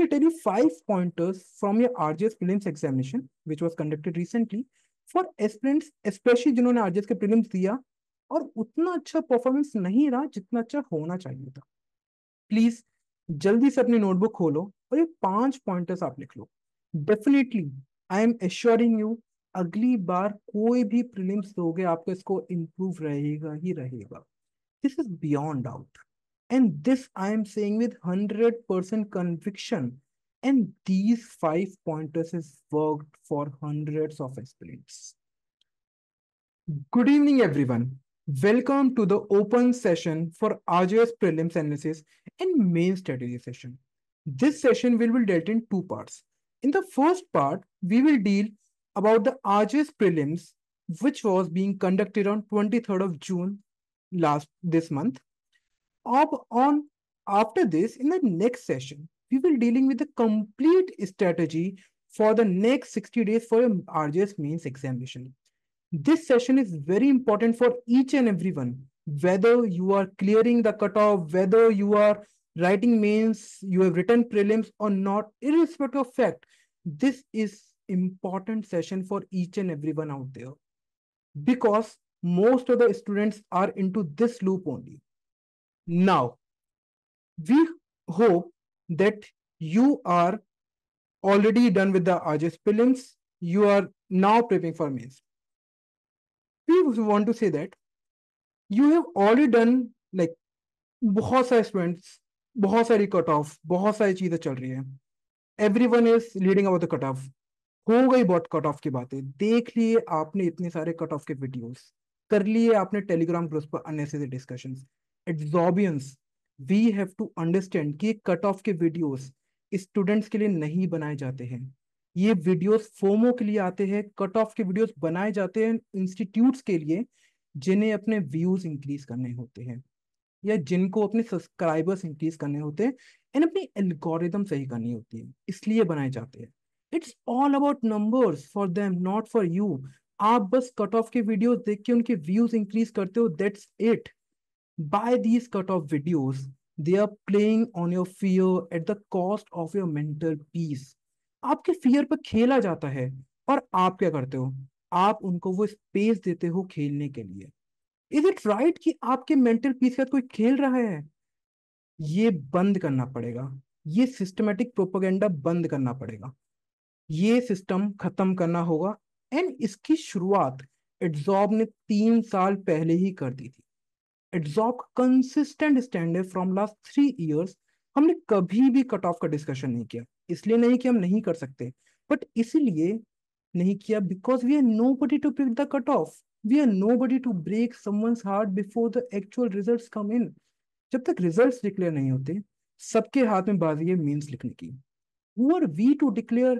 me tell you 5 pointers from your RJS prelims examination, which was conducted recently, for aspirants, especially जिन्होंने RJS के prelims दिया और उतना अच्छा परफॉर्मेंस नहीं रहा जितना अच्छा होना चाहिए था. प्लीज जल्दी से अपनी नोटबुक खोलो और ये 5 पॉइंटर्स आप लिख लो. Definitely I am assuring you, अगली बार कोई भी प्रीलिम्स दोगे आपको इसको इम्प्रूव रहेगा ही रहेगा. This is beyond doubt, and this I am saying with 100% conviction. And these 5 pointers is worked for hundreds of aspirants. Good evening, everyone. Welcome to the open session for RJS prelims analysis and main strategy session. This session will be dealt in 2 parts. In the first part, we will deal about the RJS prelims, which was being conducted on 23rd of June this month. After this, in the next session, we will dealing with the complete strategy for the next 60 days for your RJS mains examination. This session is very important for each and everyone, whether you are clearing the cutoff, whether you are writing mains, you have written prelims or not, irrespective of fact, this is important session for each and everyone out there, because most of the students are into this loop only. Now, we hope that you are already done with the RJS prelims. You are now preparing for mains. We want to say that you have already done like बहुत सारे students, बहुत सारी cut off, बहुत सारी चीजें चल रही है. Everyone is leading about the cut of. हो गई बहुत कट ऑफ की बातें, देख लिए आपने इतने सारे कट ऑफ के वीडियोस, कर लिए आपने टेलीग्राम ग्रुप पर अननेसेसरी डिस्कशंस, एग्जॉर्बियंस. वी हैव टू अंडरस्टैंड कि कट ऑफ के वीडियोस स्टूडेंट्स के लिए नहीं बनाए जाते हैं. ये वीडियोस फोमो के लिए आते हैं. कट ऑफ के वीडियोस बनाए जाते हैं इंस्टीट्यूट्स के लिए जिन्हें अपने व्यूज इंक्रीज करने होते हैं या जिनको अपने सब्सक्राइबर्स इंक्रीज करने होते हैं एंड अपनी एल्गोरिदम सही करनी होती है, इसलिए बनाए जाते हैं. It's all about numbers for them, not for you. आप बस कट ऑफ के वीडियोस देख के उनके व्यूज इंक्रीज करते हो, that's it. By these cut off videos they are playing on your fear at the cost of your mental peace. आपके fear पर खेला जाता है और आप क्या करते हो, आप उनको वो स्पेस देते हो खेलने के लिए. इज इट राइट कि आपके मेंटल पीस के साथ कोई खेल रहा है? ये बंद करना पड़ेगा. ये सिस्टमेटिक प्रोपेगेंडा बंद करना पड़ेगा. ये सिस्टम खत्म करना होगा. एंड इसकी शुरुआत एड्जॉर्ब ने 3 साल पहले ही कर दी थी. एड्जॉर्ब कंसिस्टेंट स्टैंड है फ्रॉम लास्ट 3 इयर्स. हमने कभी भी कट ऑफ का डिस्कशन नहीं किया, इसलिए नहीं कि हम नहीं कर सकते, बट इसीलिए नहीं किया because we are nobody to pick the cut off. We are nobody to break someone's heart before the actual results come in. जब तक रिजल्ट्स डिक्लेयर नहीं होते, सबके हाथ में बाजी है मेंस लिखने की. Who are we to declare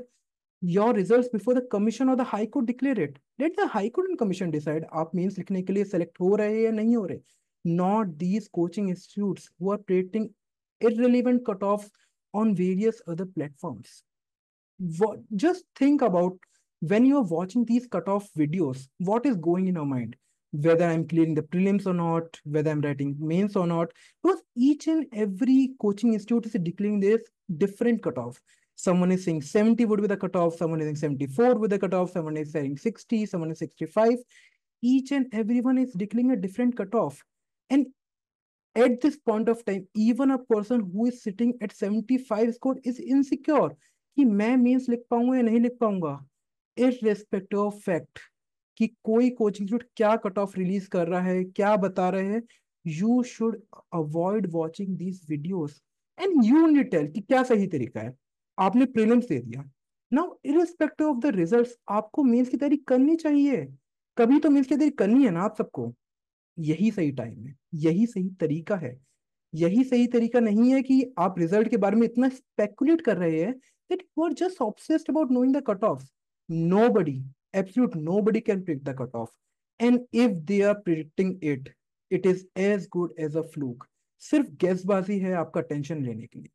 your results before the commission or the high court declare it? Let the high court and commission decide आप मेंस लिखने के लिए सेलेक्ट हो रहे हैं या नहीं हो रहे. Not these coaching institutes who are creating irrelevant cutoffs on various other platforms. Just think about when you are watching these cutoff videos, what is going in your mind? Whether I'm clearing the prelims or not, whether I'm writing mains or not, because each and every coaching institute is declaring this different cutoff. Someone is saying 70 would be the cutoff, someone is saying 74 with the cutoff, someone is saying 60, someone is 65. Each and everyone is declaring a different cutoff. And at this point of time, even a person who is sitting at 75 score is insecure कि मैं mains लिख पाऊंगा या नहीं लिख पाऊंगा. Irrespective of fact कि कोई कोचिंग इंस्टीट्यूट क्या कट ऑफ रिलीज कर रहा है, क्या बता रहे हैं, you should avoid watching these videos and you only tell कि क्या सही तरीका है. आपने प्रीलिम्स दे दिया, now irrespective of the results आपको मेंस की तैयारी करनी चाहिए. कभी तो मेंस की तैयारी करनी है ना आप सबको. यही सही टाइम है, यही सही तरीका है. यही सही तरीका नहीं है कि आप रिजल्ट के बारे में इतना स्पेकुलेट कर रहे हैं that you are just obsessed about knowing the cutoffs. Nobody, absolute nobody can predict the cutoff. And if they are predicting it, it is as good as a fluke. सिर्फ गेसबाजी है आपका टेंशन लेने के लिए.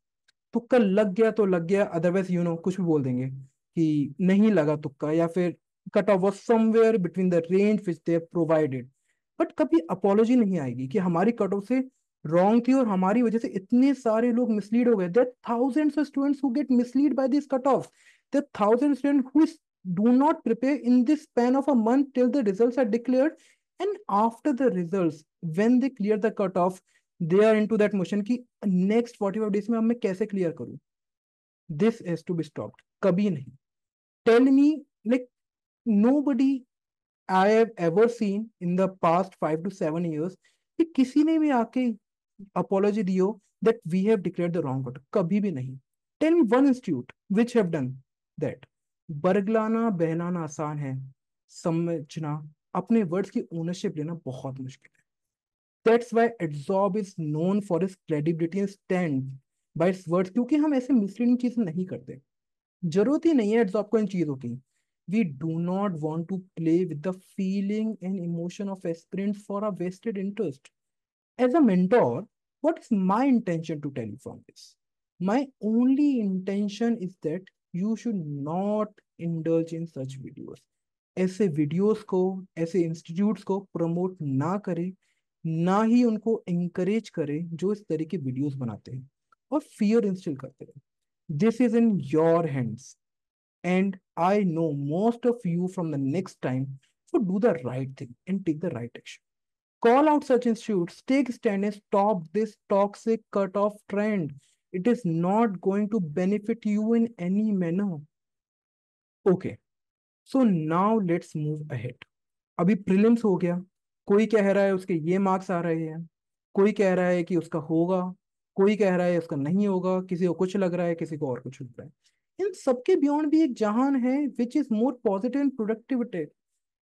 तुक्का लग गया तो लग गया, अदरवाइज कुछ भी बोल देंगे कि नहीं लगा तुक्का, या फिर cut off was somewhere between the range which they provided. But कभी अपॉलॉजी नहीं आएगी कि हमारी कट ऑफ से रॉन्ग थी और हमारी वजह से इतने सारे लोग मिसलीड हो गए. There thousands of students who get mislead by this cut off. There thousand student who do not prepare in this span of a month till the results are declared, and after the results when they clear the cutoff they are into that motion कि next 45 days में अब मैं कैसे clear करूं. This has to be stopped. कभी नहीं. Tell me, like, nobody I have ever seen in the past 5 to 7 years कि किसी ने भी आके apology दी हो that we have declared the wrong cutoff. कभी भी नहीं. Tell me one institute which have done that. बरगलाना बहलाना आसान है, समझना, अपने वर्ड्स की ओनरशिप लेना बहुत मुश्किल है. That's why adsorb is known for is credibility and stand by it's words, क्योंकि हम ऐसे मिसलीडिंग चीजें नहीं करते. जरूरत ही नहीं है एडजॉर्ब को इन चीजों की. We do not want to play with the feeling and emotion of aspirants for a wasted interest. As a mentor, what is my intention to tell you from this? My only intention is that you should not indulge in such videos. ऐसे videos को, ऐसे institutes को promote ना करें, ना ही उनको encourage करें जो इस तरह के वीडियोस बनाते हैं और फियर इंस्टिल करते हैं. This is in your hands and I know most of you from the next time. So do the right thing and take the right action. Call out such institutes, take stand and stop this toxic cut-off trend. It is not going to benefit you in any manner. Okay, so now let's move ahead. अभी prelims हो गया. कोई कह रहा है उसके ये marks आ रहे हैं, कोई कह रहा है कि उसका होगा, कोई कह रहा है उसका नहीं होगा, किसी को कुछ लग रहा है, किसी को और कुछ लग रहा है. इन सबके बियॉन्ड भी एक जहान है which is more positive and productivity.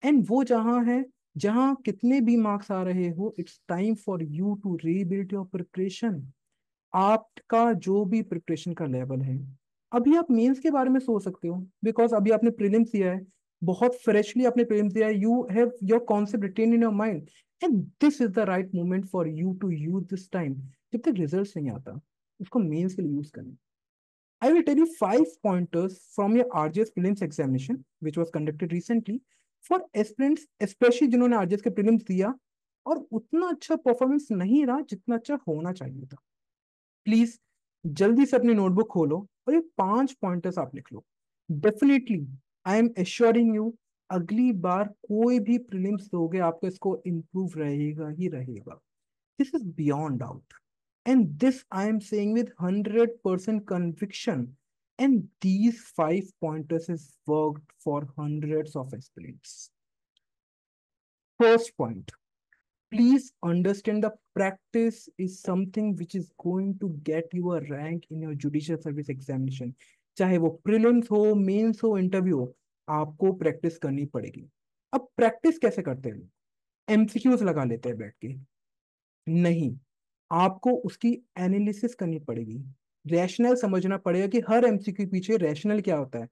And वो जहां है जहां कितने भी मार्क्स आ रहे हो, it's time for you to rebuild your preparation. आपका जो भी प्रिपरेशन का लेवल है, अभी आप मेंस के बारे में सोच सकते हो बिकॉज अभी आपने प्रीलिम्स दिया है, बहुत फ्रेशली आपने प्रीलिम्स दिया है, you have your concept retain in your mind and this is the right moment for you to use this time. जब तक रिजल्ट नहीं आता उसको मेंस के लिए यूज करना. I will tell you 5 pointers from your RGS prelims examination, which was conducted recently, for aspirants, especially जिन्होंने RGS के prelims दिया और उतना अच्छा परफॉर्मेंस नहीं रहा जितना अच्छा होना चाहिए था. प्लीज जल्दी से अपनी नोटबुक खोलो और ये 5 पॉइंटर्स आप लिख लो. Definitely I am assuring you, अगली बार कोई भी प्रीलिम्स दोगे आपको इसको इम्प्रूव रहेगा ही रहेगा. This is beyond doubt. And this I am saying with 100% conviction. And these 5 pointers is worked for hundreds of aspirants. First point, please understand the practice is something which is going to get you a rank in your judicial service examination. चाहे वो prelims हो, mains हो, interview हो, आपको practice करनी पड़ेगी. अब practice कैसे करते हैं? एमसीक्यूज लगा लेते हैं बैठ के? नहीं, आपको उसकी एनालिसिस करनी पड़ेगी. रैशनल समझना पड़ेगा कि हर एमसीक्यू के पीछे रैशनल क्या होता है,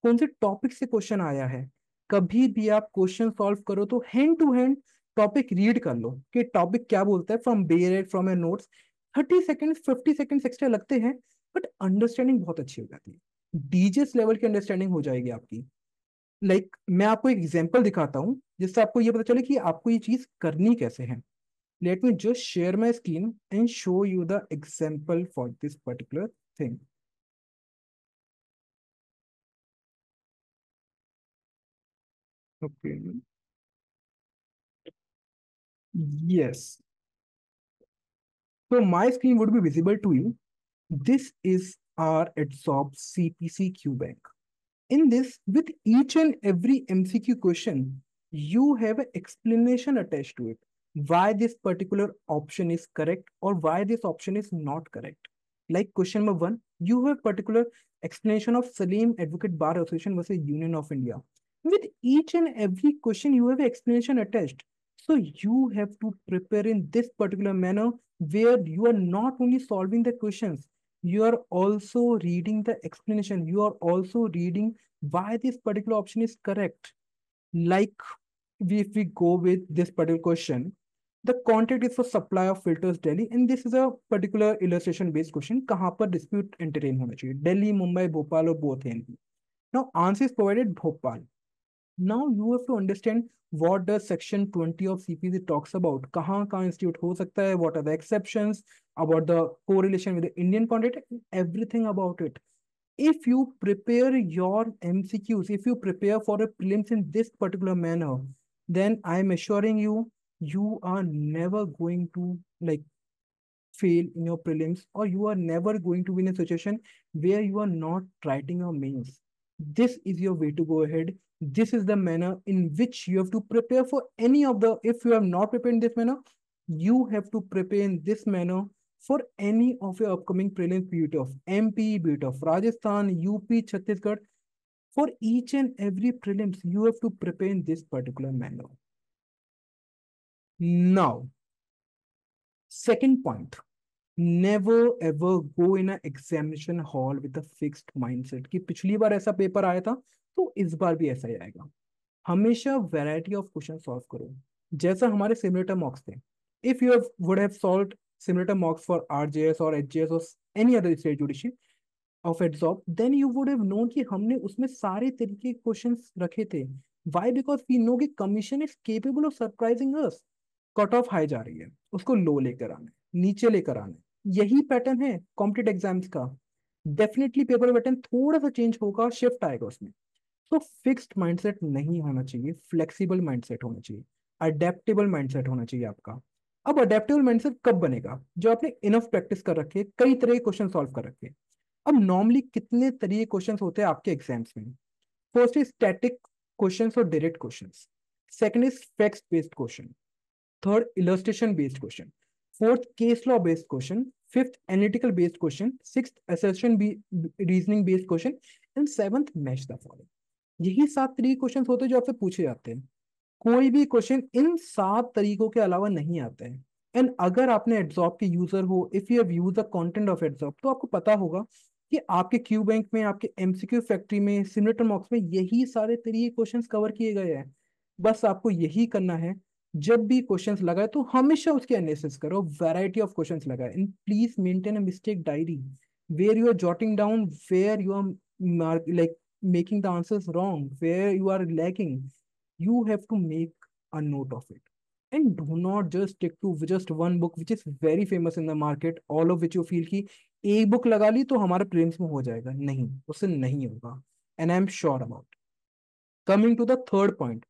कौन से टॉपिक से क्वेश्चन आया है. कभी भी आप क्वेश्चन सॉल्व करो तो hand to hand topic read कर लो कि टॉपिक क्या बोलता है from bare act from your notes. 30 second 50 second extra लगते हैं बट अंडरस्टैंडिंग बहुत अच्छी हो जाती है. डीजेस लेवल की अंडरस्टैंडिंग हो जाएगी आपकी. मैं आपको एक एग्जांपल दिखाता हूँ जिससे आपको ये पता चले कि आपको ये चीज करनी कैसे है. Let me just share my screen and show you the example for this particular thing. Okay. Yes. So my screen would be visible to you. This is our Adsorb CPC Q Bank. In this, with each and every MCQ question, you have an explanation attached to it. Why this particular option is correct or why this option is not correct. Like question number 1, you have particular explanation of Salim Advocate Bar Association versus Union of India. With each and every question, you have an explanation attached. So you have to prepare in this particular manner where you are not only solving the questions, you are also reading the explanation. You are also reading why this particular option is correct. Like if we go with this particular question, the contract is for supply of filters Delhi, and this is a particular illustration based question. कहाँ पर dispute entertain होना चाहिए? Delhi, Mumbai, Bhopal, or both हैं? Now answer is provided Bhopal. Now you have to understand what does section 20 of CPC talks about, कहाँ कहाँ institute हो सकता है, what are the exceptions, about the correlation with the Indian context, everything about it. If you prepare your MCQs, if you prepare for a prelims in this particular manner, then I'm assuring you, you are never going to like fail in your prelims, or you are never going to be in a situation where you are not writing your mains. This is your way to go ahead. This is the manner in which you have to prepare for any of the, if you have not prepared in this manner, you have to prepare in this manner for any of your upcoming prelims, be it of MP, be it of Rajasthan, UP, Chhattisgarh. For each and every prelims, you have to prepare in this particular manner. Now, second point, never ever go in a examination hall with a fixed mindset कि पिछली बार ऐसा paper आया था तो इस बार भी ऐसा ही आएगा. हमेशा वैरायटी ऑफ क्वेश्चन सॉल्व करो. जैसा हमारे सिमुलेटर मॉक्स थे, if you would have solved simulator mocks for RJS और एचजेएस और any other state judiciary of Adsorb, then you would have known कि हमने उसमें सारे तरीके के क्वेश्चंस रखे थे. व्हाई? बिकॉज वी नो कि commission is capable of surprising us. Cut off high जा रही है, उसको लो लेकर आना है, नीचे लेकर आना है. यही पैटर्न है कॉम्पिटेटिव एग्जाम्स का. डेफिनेटली पेपर पैटर्न थोड़ा सा चेंज होगा, शिफ्ट आएगा उसमें. तो फिक्स्ड माइंडसेट नहीं होना चाहिए, फ्लेक्सिबल माइंडसेट होना चाहिए, अडेप्टेबल माइंडसेट होना चाहिए आपका. अब अडेप्टेबल माइंडसेट कब बनेगा? जो आपने इनफ प्रैक्टिस कर रखे, कई तरह के क्वेश्चन सॉल्व कर रखे. अब नॉर्मली कितने तरह के क्वेश्चन होते हैं आपके एग्जाम्स में? फर्स्ट इज स्टैटिक क्वेश्चन और direct question. Second is fact based question. Third, illustration based question. Fourth, case law based question. Fifth, analytical based question. Sixth, assertion reasoning based question. And seventh, match the following. यही 7 तरीके question होते हैं जो आपसे पूछे जाते हैं. कोई भी क्वेश्चन इन 7 तरीकों के अलावा नहीं आता है. एंड अगर आपने एडजॉब के यूजर हो, if you have use the content of Adsorb, तो आपको पता होगा कि आपके क्यू बैंक में, आपके एमसीक्यू फैक्ट्री में, सिमुलेटर मॉक्स में यही सारे तरीके क्वेश्चंस कवर किए गए हैं. बस आपको यही करना है. जब भी क्वेश्चंस लगाए तो हमेशा उसके एनालिसिस करो, वैरायटी ऑफ क्वेश्चंस लगाए, and please maintain a mistake diary where you are jotting down where you are like making the answers wrong, where you are lacking. You have to make a note of it, and do not just stick to just one book which is very famous in the market, all of which you feel कि एक book लगा ली तो हमारे prelims में हो जाएगा. नहीं, उससे नहीं होगा. And I am sure about. Coming to the third point,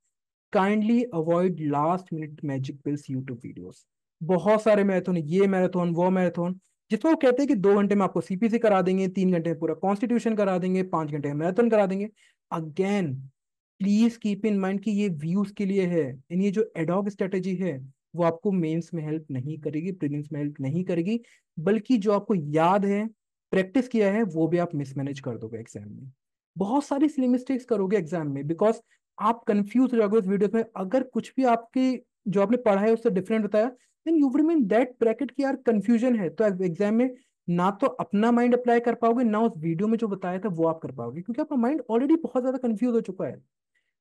kindly avoid last minute magic pills YouTube videos. बहुत सारे मैराथन, ये मैराथन वो मैराथन, जिसमें वो कहते हैं कि 2 घंटे में आपको सीपीसी करा देंगे, 3 घंटे में पूरा कॉन्स्टिट्यूशन करा देंगे, 5 घंटे में मैराथन करा देंगे. Again, please keep in mind कि ये व्यूज के लिए है, एंड ये जो एडॉक स्ट्रेटेजी है वो आपको मेंस में हेल्प नहीं करेगी, प्रीलिम्स में हेल्प नहीं करेगी. बल्कि जो आपको याद है, प्रैक्टिस किया है, वो भी आप मिसमैनेज कर दोगे एग्जाम में. बहुत सारी सिली मिस्टेक्स करोगे एग्जाम में, बिकॉज आप कंफ्यूज हो जाओगे उस वीडियो में. अगर कुछ भी आपके जो आपने पढ़ा है उससे डिफरेंट बताया, then you will mean that bracket की यार कंफ्यूजन है. तो एग्जाम में ना तो अपना माइंड अप्लाई कर पाओगे, ना उस वीडियो में जो बताया था वो आप कर पाओगे, क्योंकि आपका माइंड ऑलरेडी बहुत ज्यादा कंफ्यूज हो चुका है.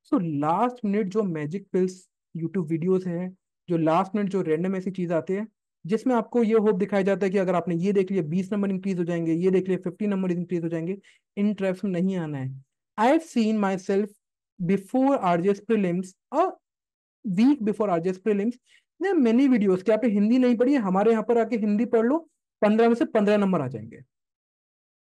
सो लास्ट मिनट जो मैजिक पिल्स यूट्यूब वीडियोस हैं, जो लास्ट मिनट जो रैंडम ऐसी चीज आते हैं जिसमें आपको ये होप दिखाया जाता है कि अगर आपने ये देख लिया 20 नंबर इंक्रीज हो जाएंगे, ये देख लिया 50 नंबर इंक्रीज हो जाएंगे, इन ट्रैप्स में नहीं आना है. I have seen myself before RJS prelims, a week before RJS prelims, there are many videos कि आपने हिंदी नहीं पढ़ी है, हमारे यहाँ पर आके हिंदी पढ़ लो, 15 में से 15 नंबर आ जाएंगे.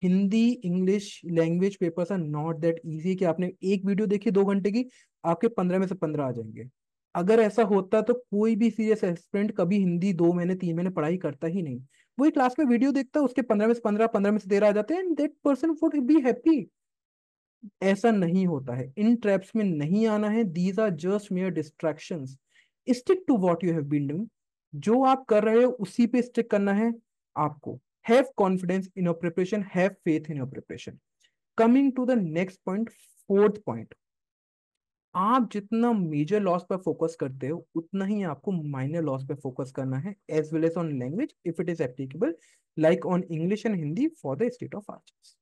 Hindi English language papers are not that easy कि आपने एक वीडियो देखी 2 घंटे की, आपके 15 में से 15 आ जाएंगे. अगर ऐसा होता तो कोई भी सीरियस एस्पिरेंट कभी हिंदी 2 महीने 3 महीने पढ़ाई करता ही नहीं. वही क्लास में वीडियो देखता, उसके 15 में से 15, 15 में से 13 आ जाते हैं, and that person would be happy. ऐसा नहीं होता है, इन ट्रैप्स में नहीं आना है. These are just mere distractions. Stick to what you have been doing. जो आप कर रहे हो उसी पे स्टिक करना है आपको. Have confidence in your preparation, have faith in your preparation. Coming to the next point, fourth point, आप जितना मेजर लॉस पर फोकस करते हो उतना ही आपको माइनर लॉस पे फोकस करना है, as well as on language if it is applicable, like on English and Hindi for the state of arts.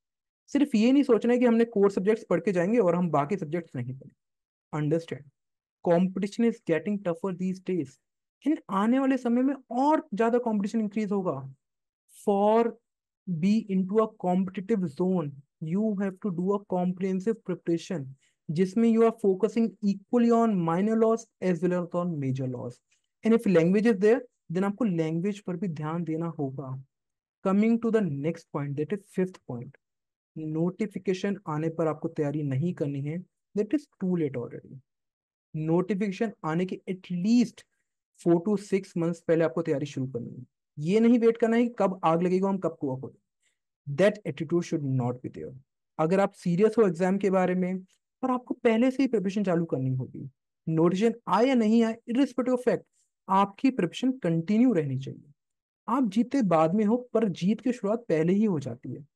सिर्फ ये नहीं सोचना है कि हमने कोर सब्जेक्ट्स पढ़ के जाएंगे और हम बाकी सब्जेक्ट्स नहीं पढ़ेंगे. Understand, competition is getting tougher these days. इन आने वाले समय में और ज्यादा कंपटीशन इंक्रीज होगा. For be into a competitive zone, you have to do a comprehensive preparation. जिसमें you are focusing equally on minor laws as well as on major laws. And if language is there, then आपको language पर भी ध्यान देना होगा। Coming to the next point, that is fifth point. Notification आने पर आपको तैयारी नहीं करनी है, that is too late already. Notification आने के एटलीस्ट 4 to 6 months पहले आपको तैयारी शुरू करनी है। ये नहीं वेट करना है कि कब आग लगेगा हम कब कुआ खोलें। That attitude should not be there. अगर आप सीरियस हो एग्जाम के बारे में, और आपको पहले से ही प्रिपरेशन चालू करनी होगी, नोटिफिकेशन आए या नहीं आए, इरिस्पेक्टिव ऑफ फैक्ट, आपकी प्रिपरेशन कंटिन्यू रहनी चाहिए। आप जीते बाद में हो, पर जीत की शुरुआत पहले ही हो जाती है।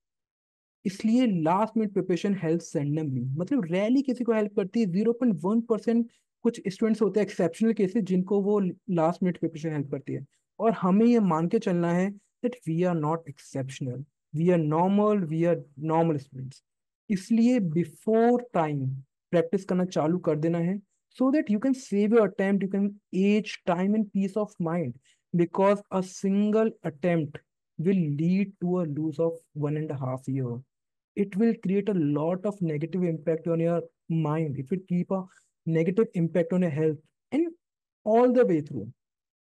इसलिए लास्ट मिनट प्रिपरेशन हेल्प सैंडमली, मतलब रैली किसी को हेल्प करती है, 0.1%। कुछ स्टूडेंट्स होते हैं एक्सेप्शनल केसेस जिनको वो लास्ट मिनट प्रिपरेशन हेल्प करती है। और हमें ये मान के चलना है that we are not exceptional, we are normal, we are normal students. इसलिए बिफोर टाइम प्रैक्टिस करना चालू कर देना है, so that you can save your attempt, you can edge time and peace of mind. Because a single attempt will lead to a lose of 1.5 year. It will create a lot of negative impact on your mind. It will keep a negative impact on your health and all the way through.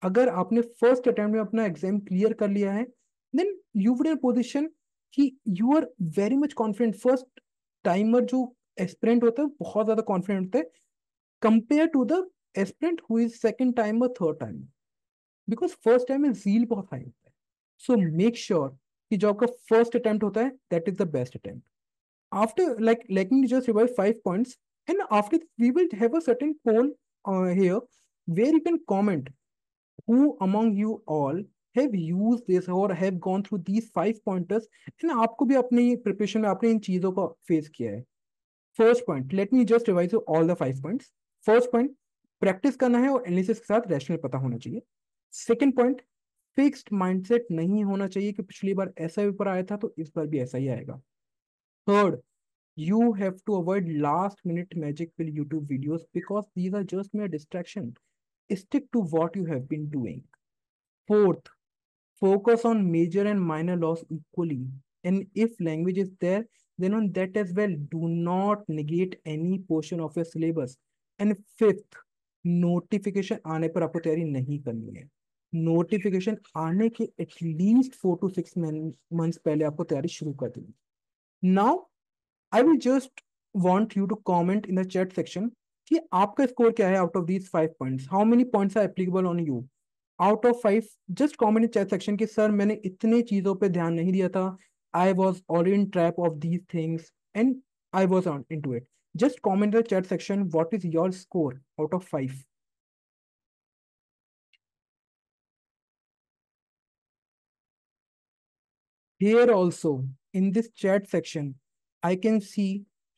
अगर आपने first attempt में अपना exam clear कर लिया है, then you would in position कि you are very much confident. First timer जो aspirant होता है बहुत ज्यादा कॉन्फिडेंट होता है compare to the aspirant who is second timer, third timer. Because first time में जील बहुत हाई होता है। सो मेक श्योर कि जो आपका फर्स्ट अटेम्प्ट होता है that is the best attempt. After, like, let me just revise 5 points, and after we will have a certain poll here where you can comment who among you all have used this or have gone through these 5 pointers, and आपको भी अपनी preparation में आपने इन चीजों को face किया है। First point, let me just revise you all the 5 points. First point, practice करना है और एनालिसिस के साथ रैशनल पता होना चाहिए। सेकंड पॉइंट, फिक्स्ड माइंडसेट नहीं होना चाहिए कि पिछली बार ऐसा पेपर आया था तो इस बार भी ऐसा ही आएगा। Third, you have to avoid last minute magic with YouTube videos because these are just mere distraction. Stick to what you have been doing. Fourth, focus on major and minor laws equally. And if language is there, then on that as well. Do not negate any portion of your syllabus. And fifth, notification आने पर आपको तैयारी नहीं करनी है। Notification आने के at least 4 to 6 months पहले आपको तैयारी शुरू कर देनी। Now I will just want you to comment in the chat section कि आपका स्कोर क्या है out of these 5 points. How many points are applicable on you out of 5। Just comment in chat section कि sir मैंने इतने चीजों पे ध्यान नहीं दिया था, I was already in trap of these things and I was on in to it. Just comment in the chat section what is your score out of 5। Here also, in this chat section, I can see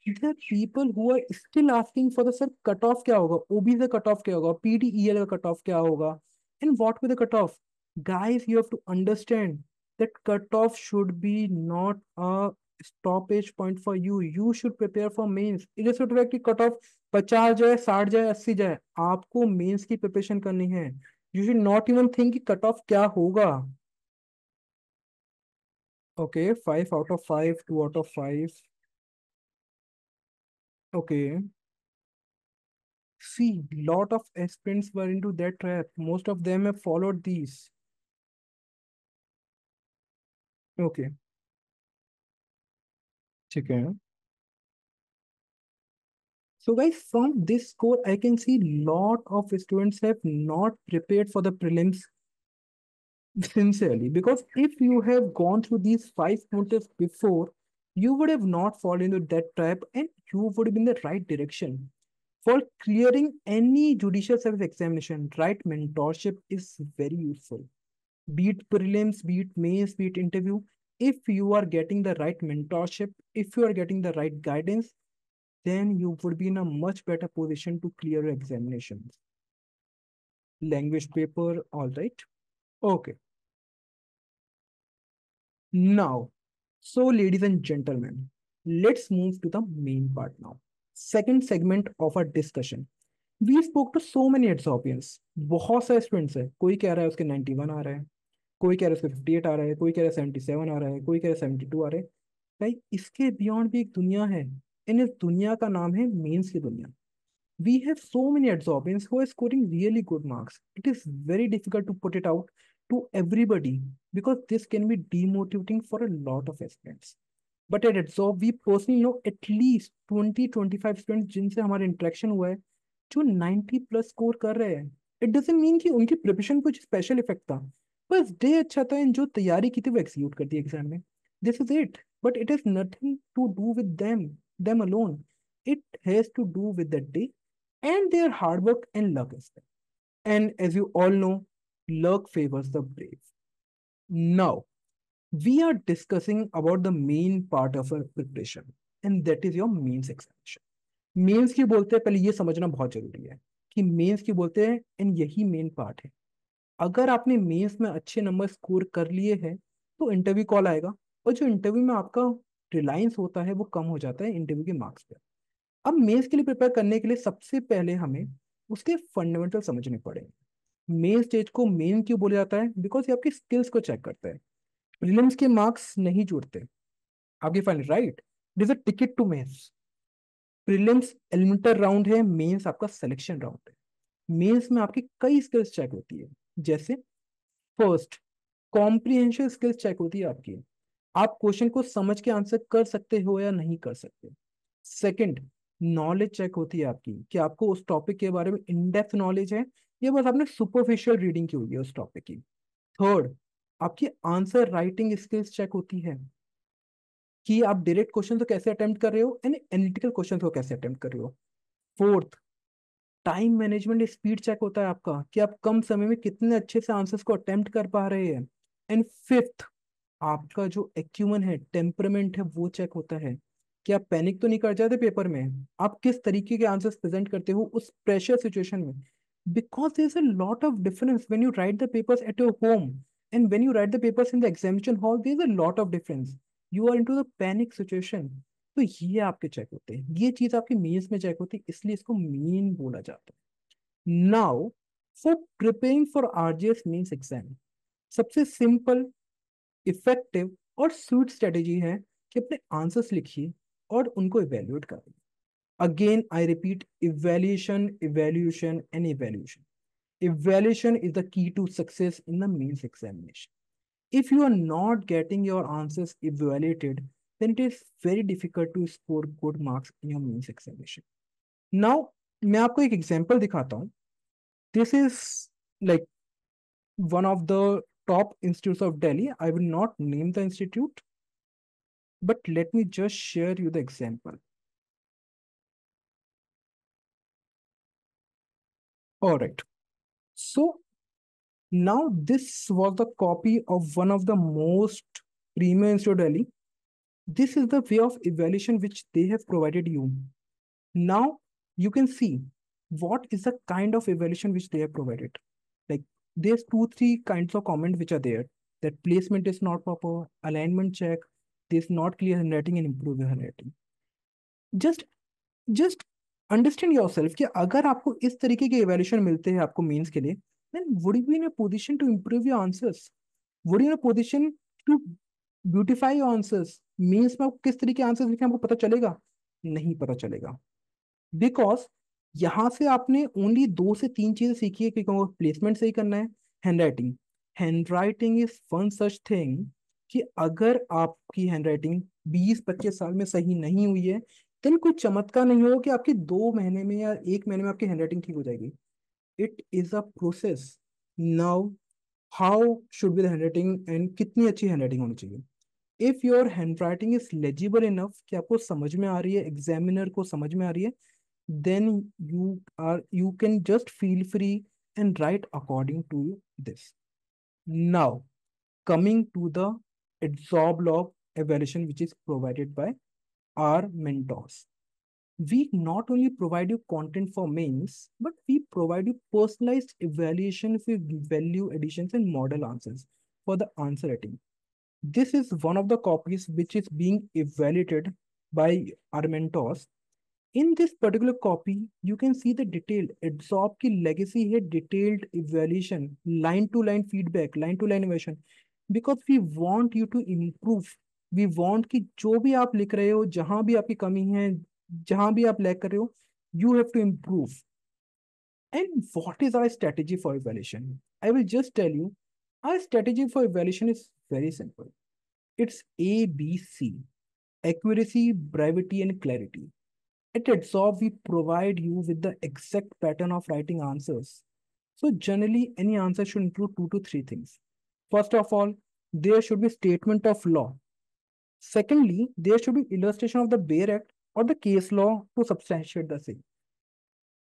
there are people who are still asking for the sir cutoff क्या होगा, OB का cutoff क्या होगा, PTEL का cutoff क्या होगा, and what will the cutoff? Guys, you have to understand that cutoff should be not a stoppage point for you. You should prepare for mains. irrespective of कि cutoff 50 जाए, 60 जाए, 80 जाए, आपको मेंस की preparation करनी है। You should not even think कि cutoff क्या होगा। Okay, 5 out of 5, 2 out of 5. Okay. See, lot of aspirants were into that trap. Most of them have followed these. Okay. ठीक है. So guys, from this score, I can see lot of students have not prepared for the prelims sincerely. Because if you have gone through these 5 pointers before, you would have not fallen into that trap and you would have been in the right direction. For clearing any judicial service examination, right mentorship is very useful. Be it prelims, be it mains, be it interview. If you are getting the right mentorship, if you are getting the right guidance, then you would be in a much better position to clear your examinations. Language paper, all right. Okay. Now, so ladies and gentlemen, let's move to the main part now. Second segment of our discussion. We spoke to so many exopians. बहुत सारे students है, कोई कह रहा है उसके 91 आ रहा है, कोई कह रहा है उसके 58 आ रहा है, कोई कह रहा है 77 आ रहा है, कोई कह रहा है 72 आ रहा है। भाई इसके बियॉन्ड भी एक दुनिया है। इन इस दुनिया का नाम है मेंस की दुनिया. We have so many absorbents who are scoring really good marks. It is very difficult to put it out to everybody because this can be demotivating for a lot of aspirants. But at Absorb, we personally know at least 20-25 students जिनसे हमारा interaction हुआ है जो 90 plus score कर रहे हैं. It doesn't mean कि उनकी प्रिपरेशन कुछ स्पेशल इफेक्ट था, बस डे अच्छा था एंड जो तैयारी की थी वो एक्सिक्यूट कर दी एग्जाम में. This is it. But it is nothing to do with them alone. It has to do with the day and their hard work and luck as well. And as you all know, luck favors the brave. Now, we are discussing about the main part of our preparation, and that is your mains examination. Mains की बोलते हैं, पहले ये समझना बहुत जरूरी है कि मेंस की बोलते हैं एंड यही मेन पार्ट है. अगर आपने मेंस में अच्छे नंबर स्कोर कर लिए हैं तो इंटरव्यू कॉल आएगा, और जो इंटरव्यू में आपका रिलायंस होता है वो कम हो जाता है इंटरव्यू के मार्क्स पे. अब मेंस के लिए प्रिपेयर करने के लिए सबसे पहले हमें उसके फंडामेंटल समझने पड़ेंगे. मेन स्टेज को मेन क्यों बोला जाता है? बिकॉज ये आपकी स्किल्स को चेक करता है. प्रीलिम्स के मार्क्स नहीं जुड़ते आपके final, right? It is a ticket to mains. Prelims eliminator round है, मेंस आपका सिलेक्शन राउंड है. मेंस में आपकी कई स्किल्स चेक होती है. जैसे फर्स्ट, कॉम्प्रिहेंशन स्किल्स चेक होती है आपकी. आप क्वेश्चन को समझ के आंसर कर सकते हो या नहीं कर सकते. सेकंड, नॉलेज चेक होती है आपकी कि आपको उस टॉपिक के बारे में इन डेप्थ नॉलेज है या बस आपने सुपरफिशियल रीडिंग की हुई है उस टॉपिक की. थर्ड, आपकी आंसर राइटिंग स्किल्स चेक होती है कि आप डायरेक्ट क्वेश्चन को कैसे अटेम्प्ट कर रहे हो एंड एनालिटिकल क्वेश्चन को कैसे अटेम्प्ट कर रहे हो. Fourth, time management speed check होता है आपका कि आप कम समय में कितने अच्छे से आंसर्स को अटेम्प्ट कर पा रहे हैं. एंड फिफ्थ, आपका जो एक्यूमन है, टेम्परामेंट है, वो चेक होता है कि आप पैनिक तो नहीं कर जाते पेपर में. आप किस तरीके के आंसर्स प्रेजेंट करते हो उस प्रेशर सिचुएशन में. Because there is a lot of difference when you write the papers at your home and when you write the papers in the examination hall. There is a lot of difference. You are into the panic situation. तो ये आपके check होते हैं, ये चीज आपकी mains में check होती है, इसलिए इसको मेन बोला जाता है. Now, for preparing for RJS mains exam, सबसे सिंपल, इफेक्टिव और स्वीट स्ट्रेटेजी है कि अपने आंसर्स लिखिए और उनको इवेल्युएट करिए. Again I repeat, evaluation, evaluation and evaluation. Evaluation is the key to success in the mains examination. If you are not getting your answers evaluated, then it is very difficult to score good marks in your mains examination. Now, मैं आपको एक example दिखाता हूँ. This is like one of the top institutes of Delhi. I will not name the institute, but let me just share you the example. All right. So now this was the copy of one of the most premium institute of Delhi. This is the way of evaluation which they have provided you. Now you can see what is the kind of evaluation which they have provided. Like there's two, three kinds of comment which are there. That placement is not proper, alignment check, there's not clear handwriting and improve your handwriting. Just understand yourself कि अगर आपको इस तरीके के evaluation मिलते हैं आपको mains के लिए, then would you be in a position to improve your answers? Would you in a position to beautify your answers? Mains में आपको किस तरीके आंसर्स लिखे आपको पता चलेगा? नहीं पता चलेगा. बिकॉज यहाँ से आपने ओनली 2 से 3 चीजें सीखी है कि प्लेसमेंट सही करना है, hand writing is one such thing कि अगर आपकी हैंड राइटिंग 20-25 साल में सही नहीं हुई है, देन कोई चमत्कार नहीं होगा कि आपकी 2 महीने में या 1 महीने में आपकी हैंड राइटिंग ठीक हो जाएगी. It is a process. Now, how should be the hand writing and कितनी अच्छी हैंड राइटिंग होनी चाहिए? If your hand writing is legible enough कि आपको समझ में आ रही है, एग्जामिनर को समझ में आ रही है, then you can just feel free and write according to this. Now, coming to the absorb log evaluation which is provided by our mentors. We not only provide you content for mains, but we provide you personalized evaluation with value additions and model answers for the answer writing. This is one of the copies which is being evaluated by our mentors. In this particular copy, you can see the detailed absorb की legacy है, detailed evaluation, line to line feedback, line to line evaluation, because we want you to improve. We want कि जो भी आप लिख रहे हो, जहां भी आपकी कमी है, जहां भी आप लैग कर रहे हो, you have to improve. And what is our strategy for evaluation? I will just tell you, our strategy for evaluation is very simple. It's A, B, C: accuracy, brevity, and clarity. At Adsorb, we provide you with the exact pattern of writing answers. So generally, any answer should include two to three things. First of all, there should be statement of law. Secondly, there should be illustration of the Bayer Act or the case law to substantiate the same.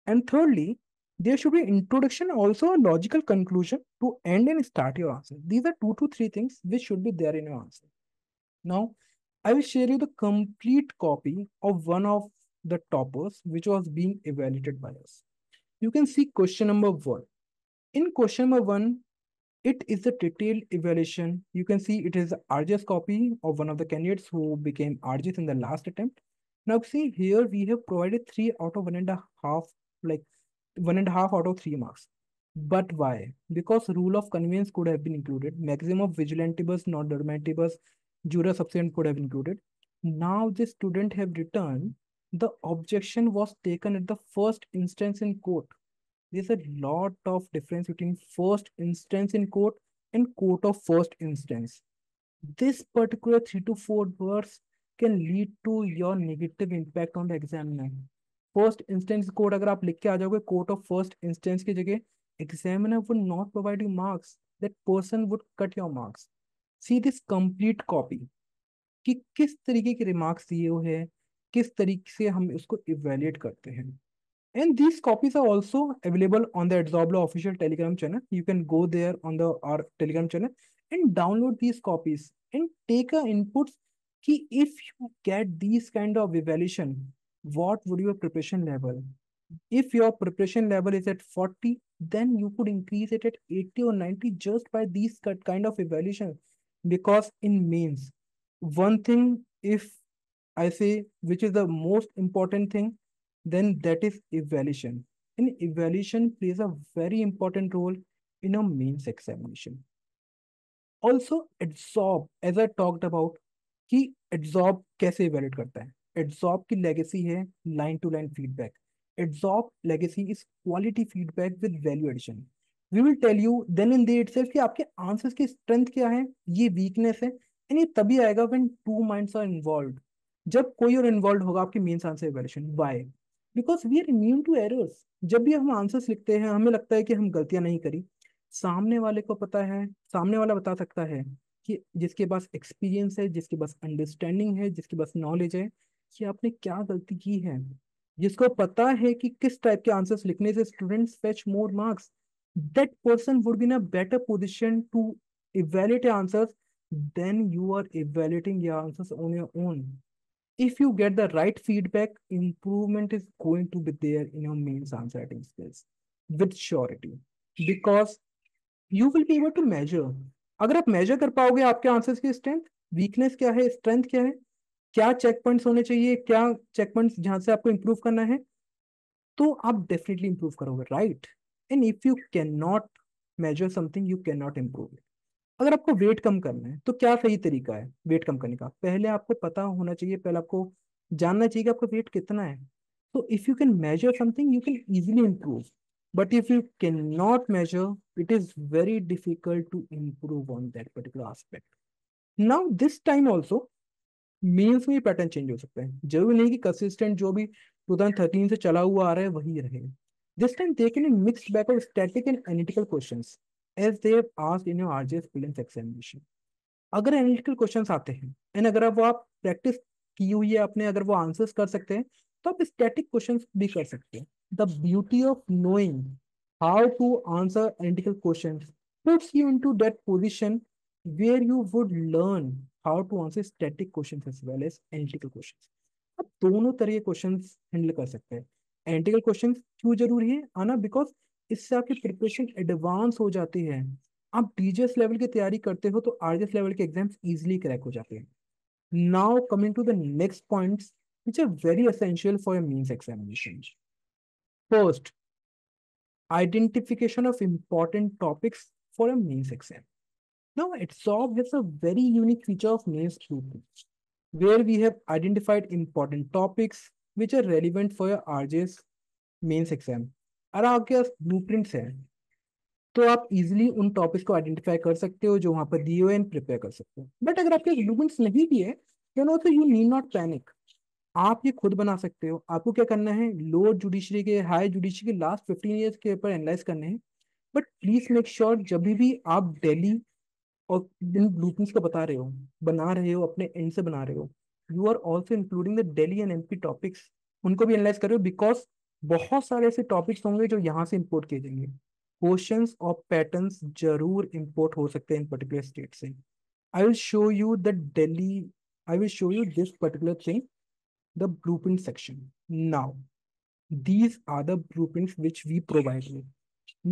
And thirdly, there should be introduction, also a logical conclusion to end and start your answer. These are two to three things which should be there in your answer. Now, I will share you the complete copy of one of the toppers which was being evaluated by us. You can see question number one. In question number one, it is a detailed evaluation. You can see it is RGS copy of one of the candidates who became RGS in the last attempt. Now see here we have provided 3 out of 1.5, like 1.5 out of 3 marks. But why? Because rule of convenience could have been included. Maximum of vigilantibus, non dormantibus, jura subsequent could have included. Now the student have returned. The objection was taken at the first instance in court. There's a lot of difference between first instance in court and court of first instance. This particular 3 to 4 words can lead to your negative impact on the examiner. First instance code अगर आप लिख के आ जाओगे court of first instance की जगह, examiner would not provide you marks, that person would cut your marks. See this complete copy कि किस तरीके के रिमार्क्स दिए हुए हैं, किस तरीके से हम इसको इवेल्युएट करते हैं. And these copies are also available on the Adzoblo official Telegram channel. You can go there on the our Telegram channel and download these copies and take a inputs. Ki if you get these kind of evaluation, what would your preparation level? If your preparation level is at 40, then you could increase it at 80 or 90 just by these kind of evaluation. Because in mains, one thing, if I say which is the most important thing, then that is evaluation. And evaluation plays a very important role in a mains examination. Also, adsorb, as I talked about, कि adsorb कैसे evaluate करता है. Adsorb की legacy है line to line feedback. Adsorb legacy is quality feedback with value addition. We will tell you then and there itself कि आपके answers की strength क्या है, ये weakness है, and ये तभी आएगा when two minds are involved. जब कोई और involved होगा आपकी means answer evaluation. Why? Because we are immune to errors. जब भी हम आंसर्स लिखते हैं हमें लगता है कि हम गलतियां नहीं करी, सामने वाले को पता है, सामने वाला बता सकता है कि जिसके पास एक्सपीरियंस है, जिसके पास अंडरस्टैंडिंग है, जिसके पास नॉलेज है कि आपने क्या गलती की है, जिसको पता है कि किस टाइप के आंसर्स लिखने से students fetch more marks, that person would be in a better position to evaluate your answers then you are evaluating your answers on your own. If you get the right feedback, improvement is going to be there in your mains answer writing skills with surety, because you will be able to measure. अगर आप major कर पाओगे आपके answers की strength, weakness क्या है, strength क्या है, क्या चेक पॉइंट्स होने चाहिए, क्या चेक पॉइंट्स जहां से आपको इंप्रूव करना है, तो आप डेफिनेटली इंप्रूव करोगे, right. And if you can not measure something you can not improve it. अगर आपको वेट कम करना है तो क्या सही तरीका है वेट कम करने का, पहले आपको पता होना चाहिए, पहले आपको जानना चाहिए कि आपका वेट कितना है. तो if you can measure something you can easily improve. But if you cannot measure, it is very difficult to improve on that particular aspect. Now, this time also, mains में पैटर्न चेंज हो सकता है. जरूरी नहीं कि consistent जो भी 2013 से चला हुआ आ रहा है वही रहे. This time they can mixed bag of static and analytical questions as they have asked in your RJS prelims examination. अगर एनालिटिकल क्वेश्चंस आते हैं एंड अगर वो आप प्रैक्टिस की हुई है आपने, अगर वो आंसर्स कर सकते हैं, तो आप स्टैटिक क्वेश्चंस भी कर सकते हैं. The beauty of knowing how to answer analytical questions puts you into that position where you would learn how to answer static questions as well as analytical questions. आप दोनों तरह के क्वेश्चंस हैंडल कर सकते हैं. एनालिटिकल क्वेश्चंस क्यों जरूरी है आना, बिकॉज इससे आपकी प्रिपरेशन एडवांस हो जाती है. आप डीजीएस लेवल की तैयारी करते हो तो आरजीएस लेवल के एग्जाम्स इजीली क्रैक हो जाते हैं. Now coming to the next points which are very essential for your means examinations. First, identification of important topics for a mains exam. Now, ETSOB has a very unique feature of mains blueprint, where we have identified important topics which are relevant for your RJ's mains exam. और आपके पास blueprints हैं तो आप easily उन topics को identify कर सकते हो जो वहां पर दिए हुए हैं, प्रिपेयर कर सकते हो। बट अगर आपके ब्लूप्रिंट्स नहीं दिए तो यू नीड नॉट पैनिक। आप ये खुद बना सकते हो। आपको क्या करना है, लोअर जुडिशरी के हाई जुडिशरी के लास्ट 15 ईयर्स के ऊपर एनालाइज करने हैं। बट प्लीज मेक श्योर जब भी आप दिल्ली और इन ब्लूप्रिंट्स को बता रहे हो, बना रहे हो, अपने एंड से बना रहे हो, you are also including the Delhi and MP topics, उनको भी एनालाइज करो। बिकॉज बहुत सारे ऐसे टॉपिक्स होंगे जो यहाँ से इंपोर्ट किए जाएंगे। क्वेश्चंस और पैटर्न्स जरूर इंपोर्ट हो सकते हैं इन पर्टिकुलर स्टेट से। I will show you the Delhi, I will show you this particular thing, the blueprint section. Now, these are the blueprints which we provide you.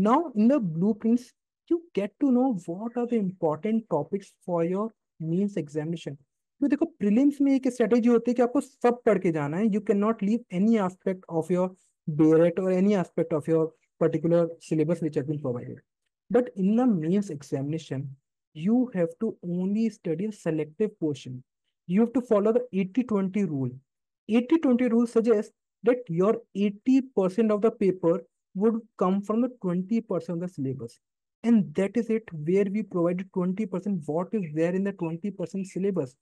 Now, in the blueprints, you get to know what are the important topics for your means examination. तो देखो prelims में एक strategy होती है कि आपको सब पढ़ के जाना है। You can not leave any aspect of your bare act और any aspect of your particular syllabus which has been provided. But in the means examination, you have to only study a selective portion. You have to follow the 80-20 rule. 80-20 rule suggests that your 80% of the paper would come from the 20% of the syllabus. And that is it, where we provided 20%. What is there in the 20% syllabus?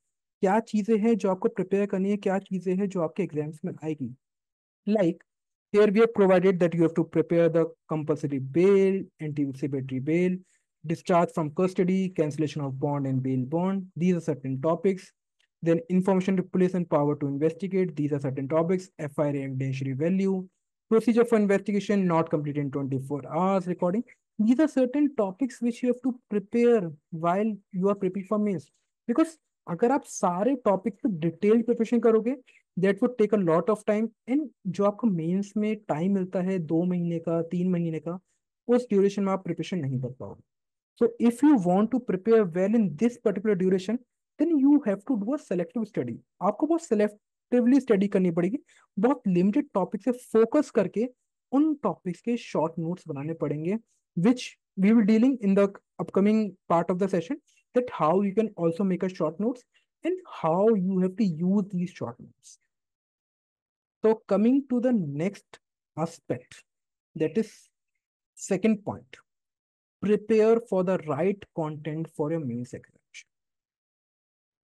क्या चीजें हैं जो आपको prepare करनी है, क्या चीजें हैं जो आपके एग्जाम्स में आएगी। Like, here we have provided that you have to prepare the compulsory bail, anticipatory bail, discharge from custody, cancellation of bond and bail bond. These are certain topics. Then information to police and power to investigate. These are certain topics. FIR and evidentiary value. Procedure for investigation not complete in 24 hours recording. These are certain topics which you have to prepare while you are preparing for means. Because अगर आप सारे topic पे detailed preparation करोगे that would take a lot of time. And जो आपको mains में time मिलता है 2 महीने का, 3 महीने का, उस ड्यूरेशन में आप प्रिपरेशन नहीं कर पाओगे। So if you want to prepare well in this particular duration then you have to do a selective study. आपको बहुत सेलेक्टिवली स्टडी करनी पड़ेगी, बहुत लिमिटेड टॉपिक से फोकस करके उन टॉपिक्स के शॉर्ट नोट्स बनाने पड़ेंगे, which we will dealing in the upcoming part of the session, that how you can also make a short notes and how you have to use these short notes. So coming to the next aspect, that is second point, prepare for the right content for your mains examination.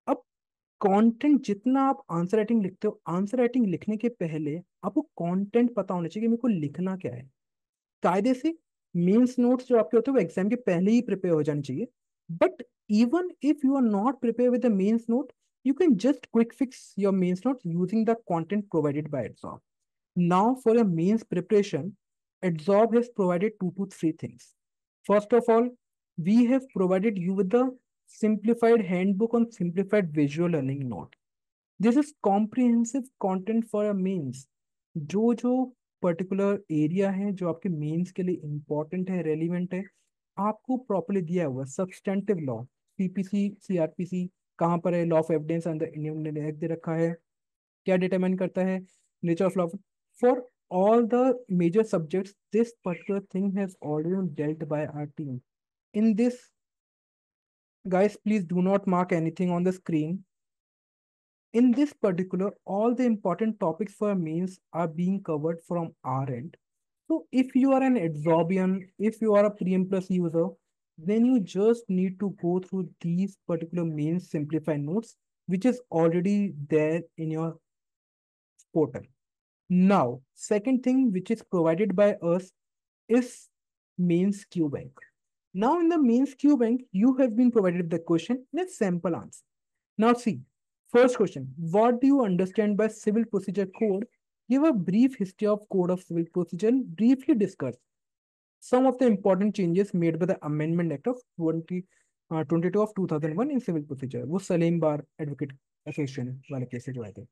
अब content जितना आप answer writing लिखते हो, answer writing लिखने के पहले आपको content पता होना चाहिए कि मेरे को लिखना क्या है। कायदे से मेंस नोट्स जो आपके होते हैं वो एग्जाम के पहले ही प्रिपेयर हो जाने चाहिए। But even if you are not prepare with the mains note, you can just quick fix your mains notes using the content provided by Adsorb. Now, for your mains preparation, Adsorb has provided 2 to 3 things. First of all, we have provided you with the simplified handbook on simplified visual learning note. This is comprehensive content for your mains. जो particular area है जो आपके mains के लिए important है, relevant है, आपको properly दिया हुआ। सब्सटेंटिव लॉ, सीपीसी, सीआरपीसी कहाँ पर है, लॉ ऑफ एविडेंस अंदर इंडियन एक्ट दे रखा है, क्या डिटरमाइन करता है, nature of law for all the major subjects. This particular thing has already been dealt by our team. In this, guys, please do not mark anything on the screen. In this particular, all the important topics for mains are being covered from our end. So if you are an Adsorbian, if you are a Preem Plus user, then you just need to go through these particular mains simplified notes, which is already there in your portal. Now, second thing which is provided by us is mains Q bank. Now in the mains Q bank, you have been provided the question and a sample answer. Now see, first question, what do you understand by civil procedure code? Give a brief history of code of civil procedure and briefly discuss some of the important changes made by the Amendment Act of 22 of 2001 in civil procedure. वो Salim bar advocate association वाले case जो आए थे।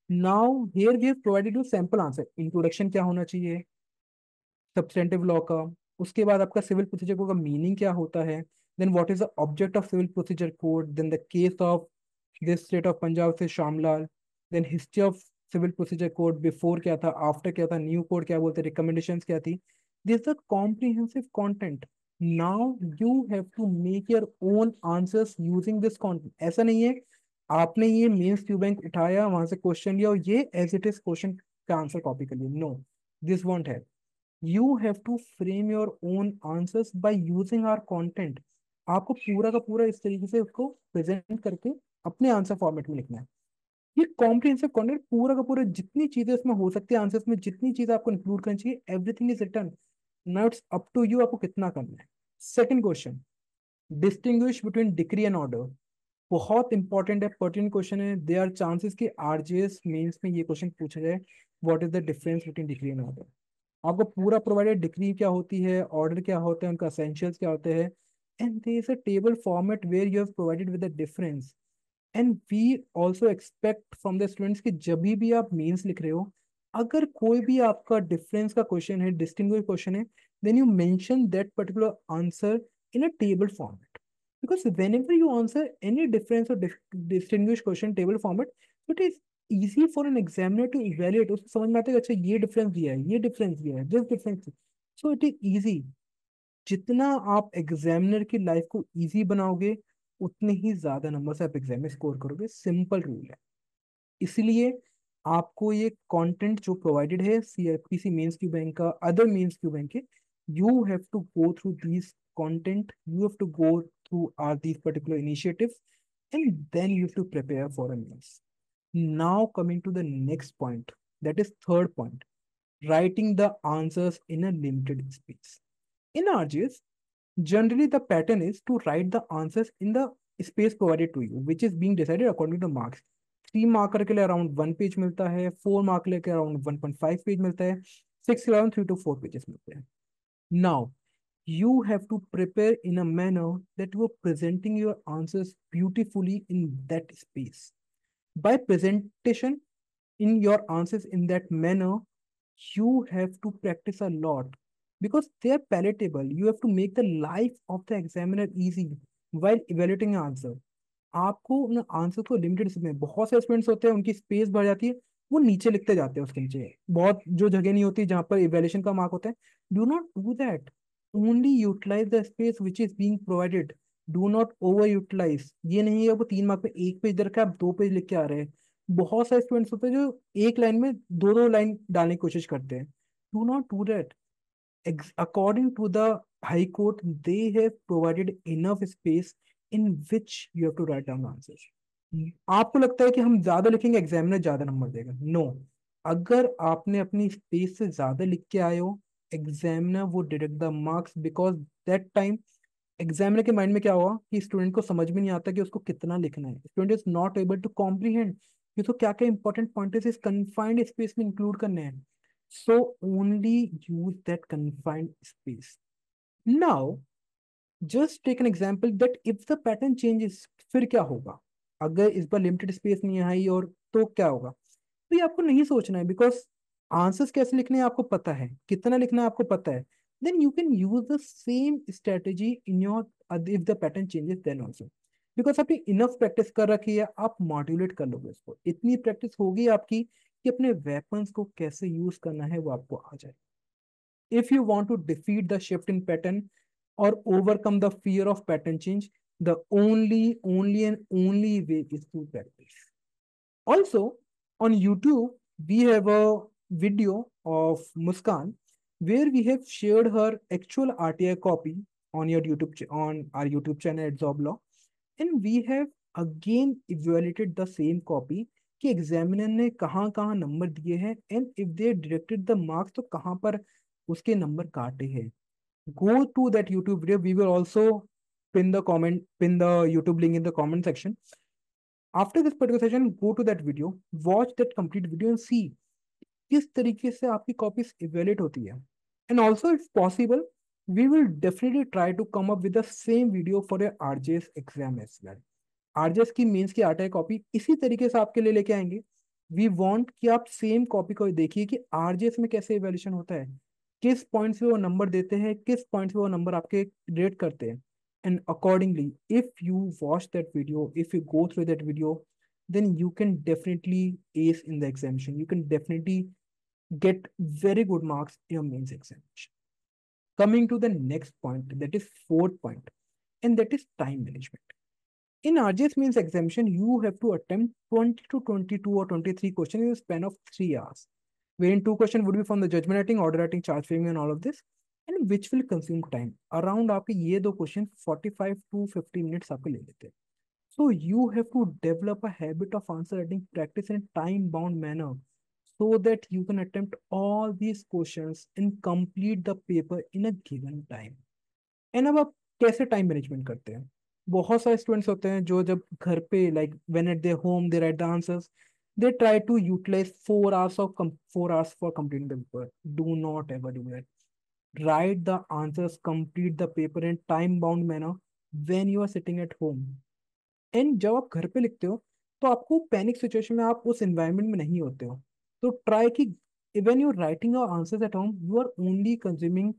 Now here we have provided you sample answer. Introduction क्या होना चाहिए substantive law का, उसके बाद आपका सिविल प्रोसीजर कोड का मीनिंग क्या होता है, then what is the object of civil procedure code, then the case of this state of Punjab से Shyamlal, then history of civil procedure code, before क्या था, आफ्टर क्या था, न्यू कोड क्या बोलते, रिकमेंडेशंस क्या थी। This the comprehensive content. Now you have to make your own answers using this content. ऐसा नहीं है आपने ये मेंस क्यू बैंक उठाया, वहां से क्वेश्चन लिया और ये एज इट इज क्वेश्चन का आंसर कॉपी कर लिया, नो, दिस वॉन्ट है। You have to frame your own answers by using our content. आपको पूरा का पूरा इस तरीके से उसको प्रेजेंट करके अपने आंसर फॉर्मेट में लिखना है। ये कॉम्प्रिहेंसिव कंटेंट पूरा का पूरा जितनी चीजें उसमें हो सकती है आंसर्स में, जितनी चीजें आपको इंक्लूड करनी चाहिए, everything is written. Now it's up to you, आपको कितना करना है। Second question, distinguish between degree and order. बहुत इंपॉर्टेंट है, पर्टिनेंट क्वेश्चन है। दे आर चांसेस कि आरजेएस मेंस में ये क्वेश्चन पूछा जाए, what is the difference between degree and order. आपको पूरा प्रोवाइडेड, डिग्री क्या होती है, ऑर्डर क्या होते हैं, उनका एसेंशियल्स क्या होते हैं, and there is a table format where you have provided with the difference. And we also expect from the students कि जब भी आप मीन्स लिख रहे हो, अगर कोई भी आपका डिफरेंस का क्वेश्चन है, डिस्टिंग्विश क्वेश्चन है, then you mention that particular answer in a table format, because whenever you answer any difference or distinguish question table format, it is easy for an examiner to evaluate, उसको समझ में आता है कि अच्छा ये difference दिया है, ये डिफरेंस दिया है, this difference. So it is easy. जितना आप एग्जामिनर की लाइफ को इजी बनाओगे, उतने ही ज्यादा नंबर से आप एग्जाम में स्कोर करोगे, सिंपल रूल है। इसलिए आपको ये कंटेंट जो प्रोवाइडेड है सीआरपीसी मेंस क्यू बैंक का, अदर मेंस क्यू बैंक के, you have to go through these content, you have to go through are these particular initiatives, and then you have to prepare for a means. Now coming to the next point, that is third point, writing the answers in a limited space. In RGS, generally the pattern is to write the answers in the space provided to you, which is being decided according to marks. 3 marker के लिए around 1 page मिलता है, 4 mark के लिए around 1.5 page मिलता है, 6 के around 3 to 4 pages मिलते हैं। Now you have to prepare in a manner that you are presenting your answers beautifully in that space. By presentation in your answers in that manner, you have to practice a lot because they are palatable. You have to make the life of the examiner easy while evaluating your answer. आपको उन answer को limited में, बहुत से students होते हैं उनकी space भर जाती है, वो नीचे लिखते जाते हैं, उसके नीचे बहुत जो जगह नहीं होती जहाँ पर इवेल्युएशन का मार्क होता है। Do not do that, only utilize the space which is being provided, do not over utilize. ये नहीं है वो 3 मार्क में 1 पेज दे रखा है, आप 2 पेज लिख के आ रहे हैं। बहुत सारे स्टूडेंट्स होते हैं जो एक लाइन में दो दो लाइन डालने की कोशिश करते हैं। Do not do that. According to the High Court, they have provided enough space in which you have to write down answers. आपको लगता है कि हम ज्यादा लिखेंगे एग्जामिनर ज्यादा नंबर देगा? नो। अगर आपने अपनी स्पेस से ज्यादा लिख के आए हो, एग्जामिनर वो deduct the marks, because that time examiner के माइंड में क्या हुआ कि स्टूडेंट को समझ में नहीं आता कि उसको कितना लिखना है, student is not able to comprehend कि उसको क्या क्या इंपॉर्टेंट पॉइंट्स इस कन्फाइंड स्पेस में इंक्लूड करने हैं। So only use that confined space. Now, just take an example that if the pattern changes, फिर क्या होगा? अगर इस बार लिमिटेड स्पेस नहीं आई और तो क्या होगा? तो ये आपको नहीं सोचना है, बिकॉज आंसर्स कैसे लिखने हैं आपको पता है, कितना लिखना है आपको पता है। Then you can use the same strategy in your, if the pattern changes then also, because आपने इनफ प्रैक्टिस कर रखी है, आप मॉड्यूलेट कर लोगे उसको, इतनी प्रैक्टिस होगी आपकी कि अपने वेपन्स को कैसे यूज करना है वो आपको आ जाए। If you want to defeat the shift in pattern or overcome the fear of pattern change, the only and only way is to practice. Also, on YouTube, we have a video of Muskan where we have shared her actual RTI copy on your on our YouTube channel at Zoblaw, and we have again evaluated the same copy कि examiner ने कहाँ कहाँ number दिए हैं, and if they deducted the marks तो कहाँ पर उसके नंबर काटे हैं। Go to that YouTube video, we will also pin the YouTube link in the comment section. After this particular session, go to that video, watch that complete video and see किस तरीके से आपकी copies evaluate होती है। And also if possible, we will definitely try to come up with the same video for your RJS exam as well. RJS की mains की RTI copy इसी तरीके से आपके लिए लेके आएंगे। वी वांट कि आप सेम कॉपी को देखिए कि आरजेएस में कैसे इवेल्यूशन होता है, किस पॉइंट से वो नंबर देते हैं, किस पॉइंट से वो नंबर आपके रेट करते हैं। And accordingly, if you watch that video, if you go through that video, then you can definitely ace in the examination. You can definitely get very good marks in your mains examination. Coming to the next point, that is fourth point, and that is time management. In RJS means examination, you have to attempt 20 to 22 or 23 questions in a span of 3 hours. wherein two question would be from the judgment writing, order writing, charge framing, and all of this, and which will consume time. Around आपके ये दो question 45 to 50 minutes आपके ले लेते हैं. So you have to develop a habit of answer writing practice in a time-bound manner so that you can attempt all these questions and complete the paper in a given time. And अब आप कैसे time management करते हैं? बहुत सारे students होते हैं जो जब घर पे like when at their home they write the answers, they try to utilize 4 hours for completing the paper. Do not ever do that. Write the answers, complete the paper in time bound manner when you are sitting at home. And जब आप घर पे लिखते हो तो आपको panic situation में आप उस एनवायरनमेंट में नहीं होते हो. तो ट्राई कि when you're writing your answers at home, you are only consuming,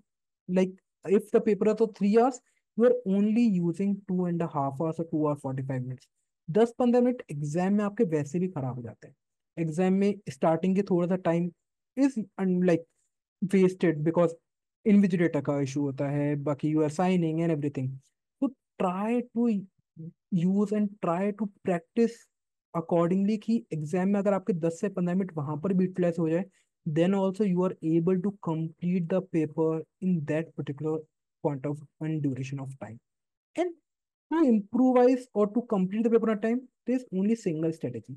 like, if the paper है तो 3 hours, you are only using 2.5 hours or 2 hour 45 minutes. 10-15 minute exam में आपके वैसे भी खराब हो जाते हैं. एग्जाम में स्टार्टिंग के थोड़ा सा time is like wasted because invigilator का इशू होता है, बाकी you are signing and everything. तो try to use and try to practice accordingly कि एग्जाम में अगर आपके 10 से 15 मिनट वहां पर भी यूटिलाइज हो जाए, then also you are able to complete the paper in that particular point of and duration of time. And to improvise or to complete the paper on time, there's only single strategy: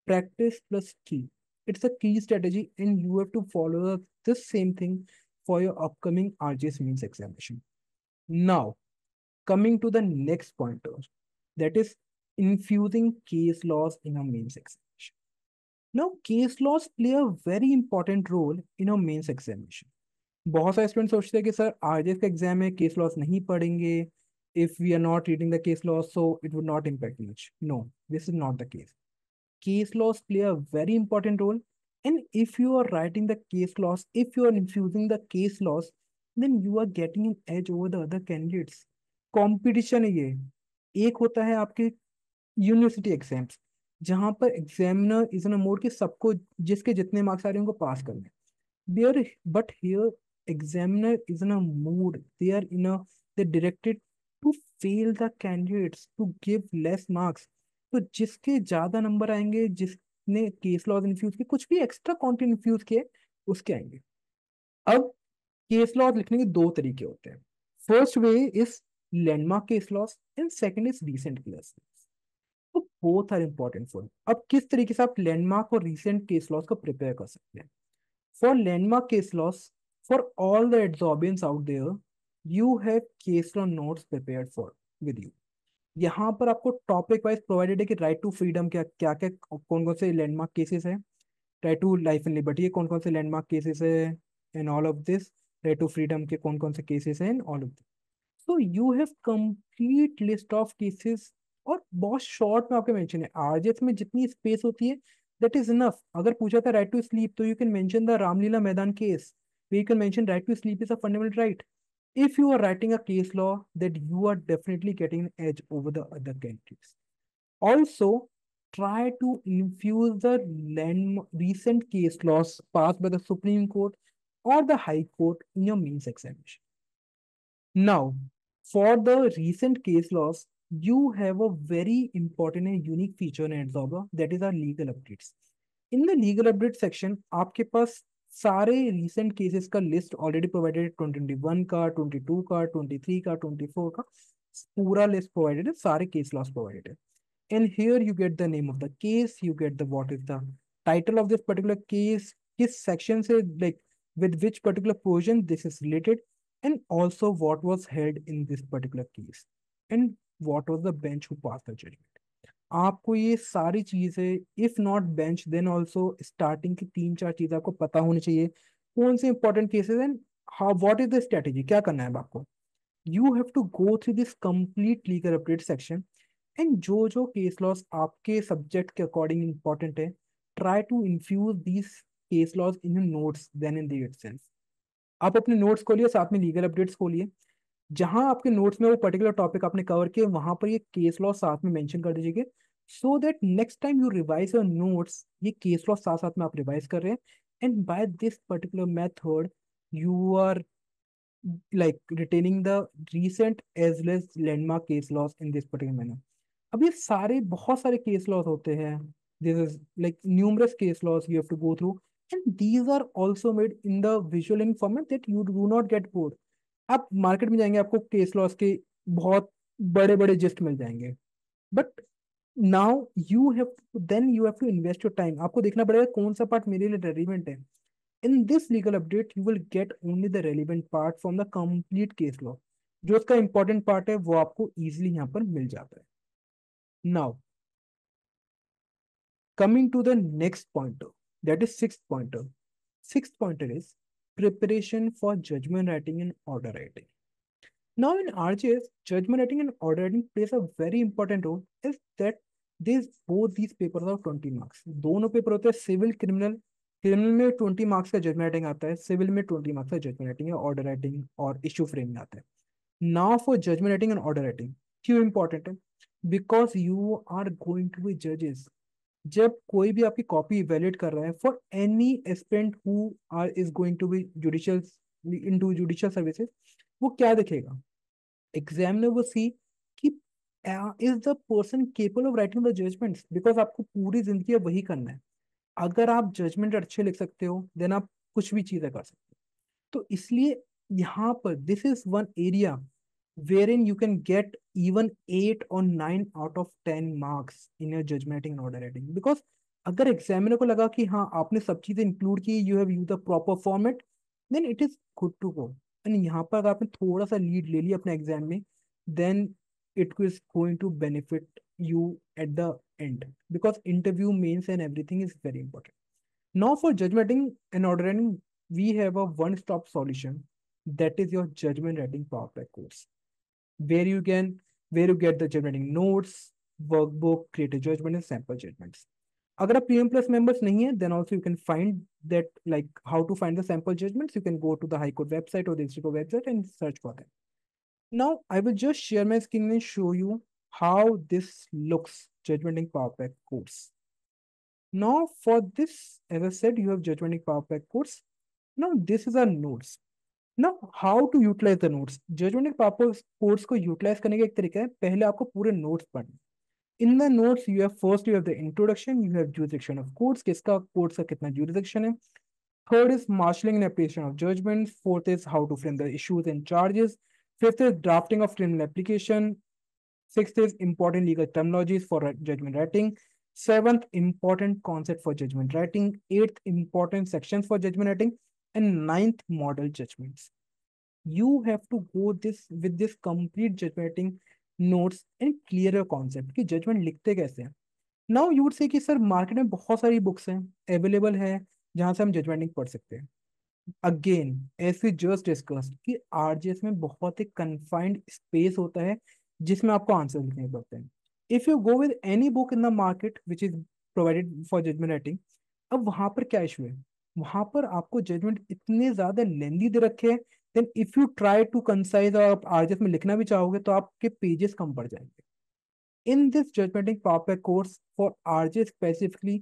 practice plus key. It's a key strategy, and you have to follow this same thing for your upcoming RGS means examination. Now, coming to the next pointer, that is infusing case laws in a mains examination. Now, case laws play a very important role in a mains examination. बहुत सारे student सोचते हैं कि sir RJS का exam है, case laws नहीं पढ़ेंगे. If we are not reading the case laws so it would not impact much. No, this is not the case. Case laws play a very important role, and if you are writing the case laws, if you are infusing the case laws, then you are getting an edge over the other candidates. Competition है ये. एक होता है आपके university exams, जहां पर examiner is in a mode कि सबको जिसके जितने मार्क्स आ रहे हैं उनको पास करने. There but here examiner is in a mood, they're directed to fail the candidates, to give less marks. तो जिसके ज्यादा नंबर आएंगे, जिसने केस लॉज इन्फ्यूज किए, कुछ भी एक्स्ट्रा कंटेंट इन्फ्यूज किए, उसके आएंगे. अब केस लॉज लिखने के दो तरीके होते हैं. First way is landmark case laws and second is recent case. तो बोथ आर इंपॉर्टेंट फॉर. अब किस तरीके से आप लैंडमार्क और रीसेंट केस लॉस को प्रिपेयर कर सकते हैं? For landmark case laws, for all the adsorbents out there, you have case law notes prepared for with you. यहाँ पर आपको टॉपिक वाइज प्रोवाइडेड है कि राइट टू फ्रीडम क्या क्या क्या कौन कौन से लैंडमार्क केसेस है, right to life and liberty कौन कौन से लैंडमार्क केसेस है, and all of this, right to freedom के कौन कौन से केसेस हैं, and all of this. So you have complete list of cases. और बहुत शॉर्ट में आपके मेंशन है. आरजेएस में जितनी स्पेस होती है दैट इज इनफ. अगर पूछा था राइट टू स्लीप तो you can mention the Ramlila Maidan case, we can mention right to sleep is a fundamental right. if you are writing a case law, that you are definitely getting an edge over the other candidates. Also, try to infuse the recent case laws passed by the Supreme Court or the High Court in your mains examination. Now, for the recent case laws, you have a very important and unique feature in Adsorber, that is our legal updates. In the legal update section, आपके पास सारे recent cases का list already provided है. 2021 का, 22 का, 23 का, 24 का पूरा list provided है, सारे case laws provided है. And here you get the name of the case, you get the what is the title of this particular case, किस section से, like with which particular provision this is related, and also what was held in this particular case, and what was the bench who passed the judgment. आपको ये सारी चीजें if not bench then also starting की 3-4 चीजें आपको पता होनी चाहिए. कौन से important cases and how what is the strategy, क्या करना है आपको. You have to go through this complete legal update section, and जो जो केस लॉस आपके सब्जेक्ट के अकॉर्डिंग इंपॉर्टेंट है, try to infuse these case laws in your notes then in the itself. आप अपने नोट्स खोलिए, साथ में लीगल अपडेट्स खोलिए. जहां आपके नोट्स में वो पर्टिकुलर टॉपिक आपने कवर किया, वहां पर ये केस लॉ साथ में मेंशन कर दीजिए, so that next time you revise your notes, ये केस लॉ साथ साथ में आप रिवाइज कर रहे हैं. And by this particular method you are like retaining the recent as well as landmark case laws in this particular manner. अब ये सारे बहुत सारे केस लॉज होते हैं. This is like numerous case laws you have to go through. And these are also made in the visual in format that you do not get bored. आप market में जाएंगे, आपको केस लॉस के बहुत बड़े बड़े जिस्ट मिल जाएंगे, but now you have to invest your time. आपको देखना पड़ेगा कौन सा पार्ट मेरे लिए रेलिवेंट है। In this legal update you will get only the relevant part from the complete case law. जो उसका इंपॉर्टेंट पार्ट है वो आपको इजिली यहाँ पर मिल जाता है। Now coming to the next pointer, that is sixth pointer. Sixth pointer is preparation for judgment writing and order writing. Now in RJS, judgment writing and order writing plays a very important role is that these papers are 20 marks. दोनों paper होते हैं civil criminal. Criminal में 20 marks का judgment writing आता है, civil में 20 marks का judgment writing है, ऑर्डर राइटिंग और इशू फ्रेमिंग आता है। Now for judgment writing and order writing क्यों इंपॉर्टेंट है? Because you are going to be जजेस। जब कोई भी आपकी कॉपी इवेल्युएट कर रहा है for any aspirant who are is going to be judicial into judicial services, वो क्या देखेगा? एग्जामिनर वो सी कि is the person capable of writing the judgments, because आपको पूरी जिंदगी अब वही करना है। अगर आप जजमेंट अच्छे लिख सकते हो देन आप कुछ भी चीजें कर सकते हो। तो इसलिए यहाँ पर this is one area wherein you can get even 8 or 9 out of 10 marks in your judgment writing and order writing, because अगर एग्जामिनर को लगा कि हाँ आपने सब चीजें इंक्लूड की, you have use the proper format, then it is good to go. And यहाँ पर अगर आपने थोड़ा सा लीड ले लिया अपने एग्जाम में, then it is going to benefit you at the end, because interview mains and everything is very important. Now for judgment writing and order writing, we have a one-stop solution, that is your judgment writing power pack course, where you can where you get the judgment writing notes, workbook, creative judgment and sample judgments. अगर आप PM Plus members नहीं है, then also you can find that, like how to find the sample judgments. You can go to the High Court website or the District Court website and search for them. Now I will just share my screen and show you how this looks, judgment writing power pack course. Now for this, as I said, you have judgment power pack course. Now this is our notes. Now how to utilize the notes? Judgment power course को utilize करने का एक तरीका है, पहले आपको पूरे notes पढ़ने। In the notes you have first you have the introduction, you have jurisdiction of courts, किसका courts का कितना jurisdiction है। Third is marshalling and application of judgments. Fourth is how to frame the issues and charges. Fifth is drafting of criminal application. Sixth is important legal terminologies for judgment writing. Seventh, important concept for judgment writing. Eighth, important sections for judgment writing. And ninth, model judgments. You have to go this with this complete judgment writing notes and clear your concept कि judgment लिखते कैसे हैं। Now you would say कि sir market में बहुत सारी books हैं available है जहां से हम जजमेंटिंग पढ़ सकते हैं। Again as we just discussed कि आरजीएस में बहुत ही कन्फाइंड स्पेस होता है जिसमें आपको आंसर लिखने पड़ते हैं। If you go with any book in the market which is provided for judgment writing, अब वहां पर क्या इशू है? वहां पर आपको जजमेंट इतने ज्यादा लेंदी दे रखे हैं, then if you try to concise और आप आरजीएस में लिखना भी चाहोगे तो आपके पेजेस कम पड़ जाएंगे। In this judgmenting PowerPack course for RJ specifically,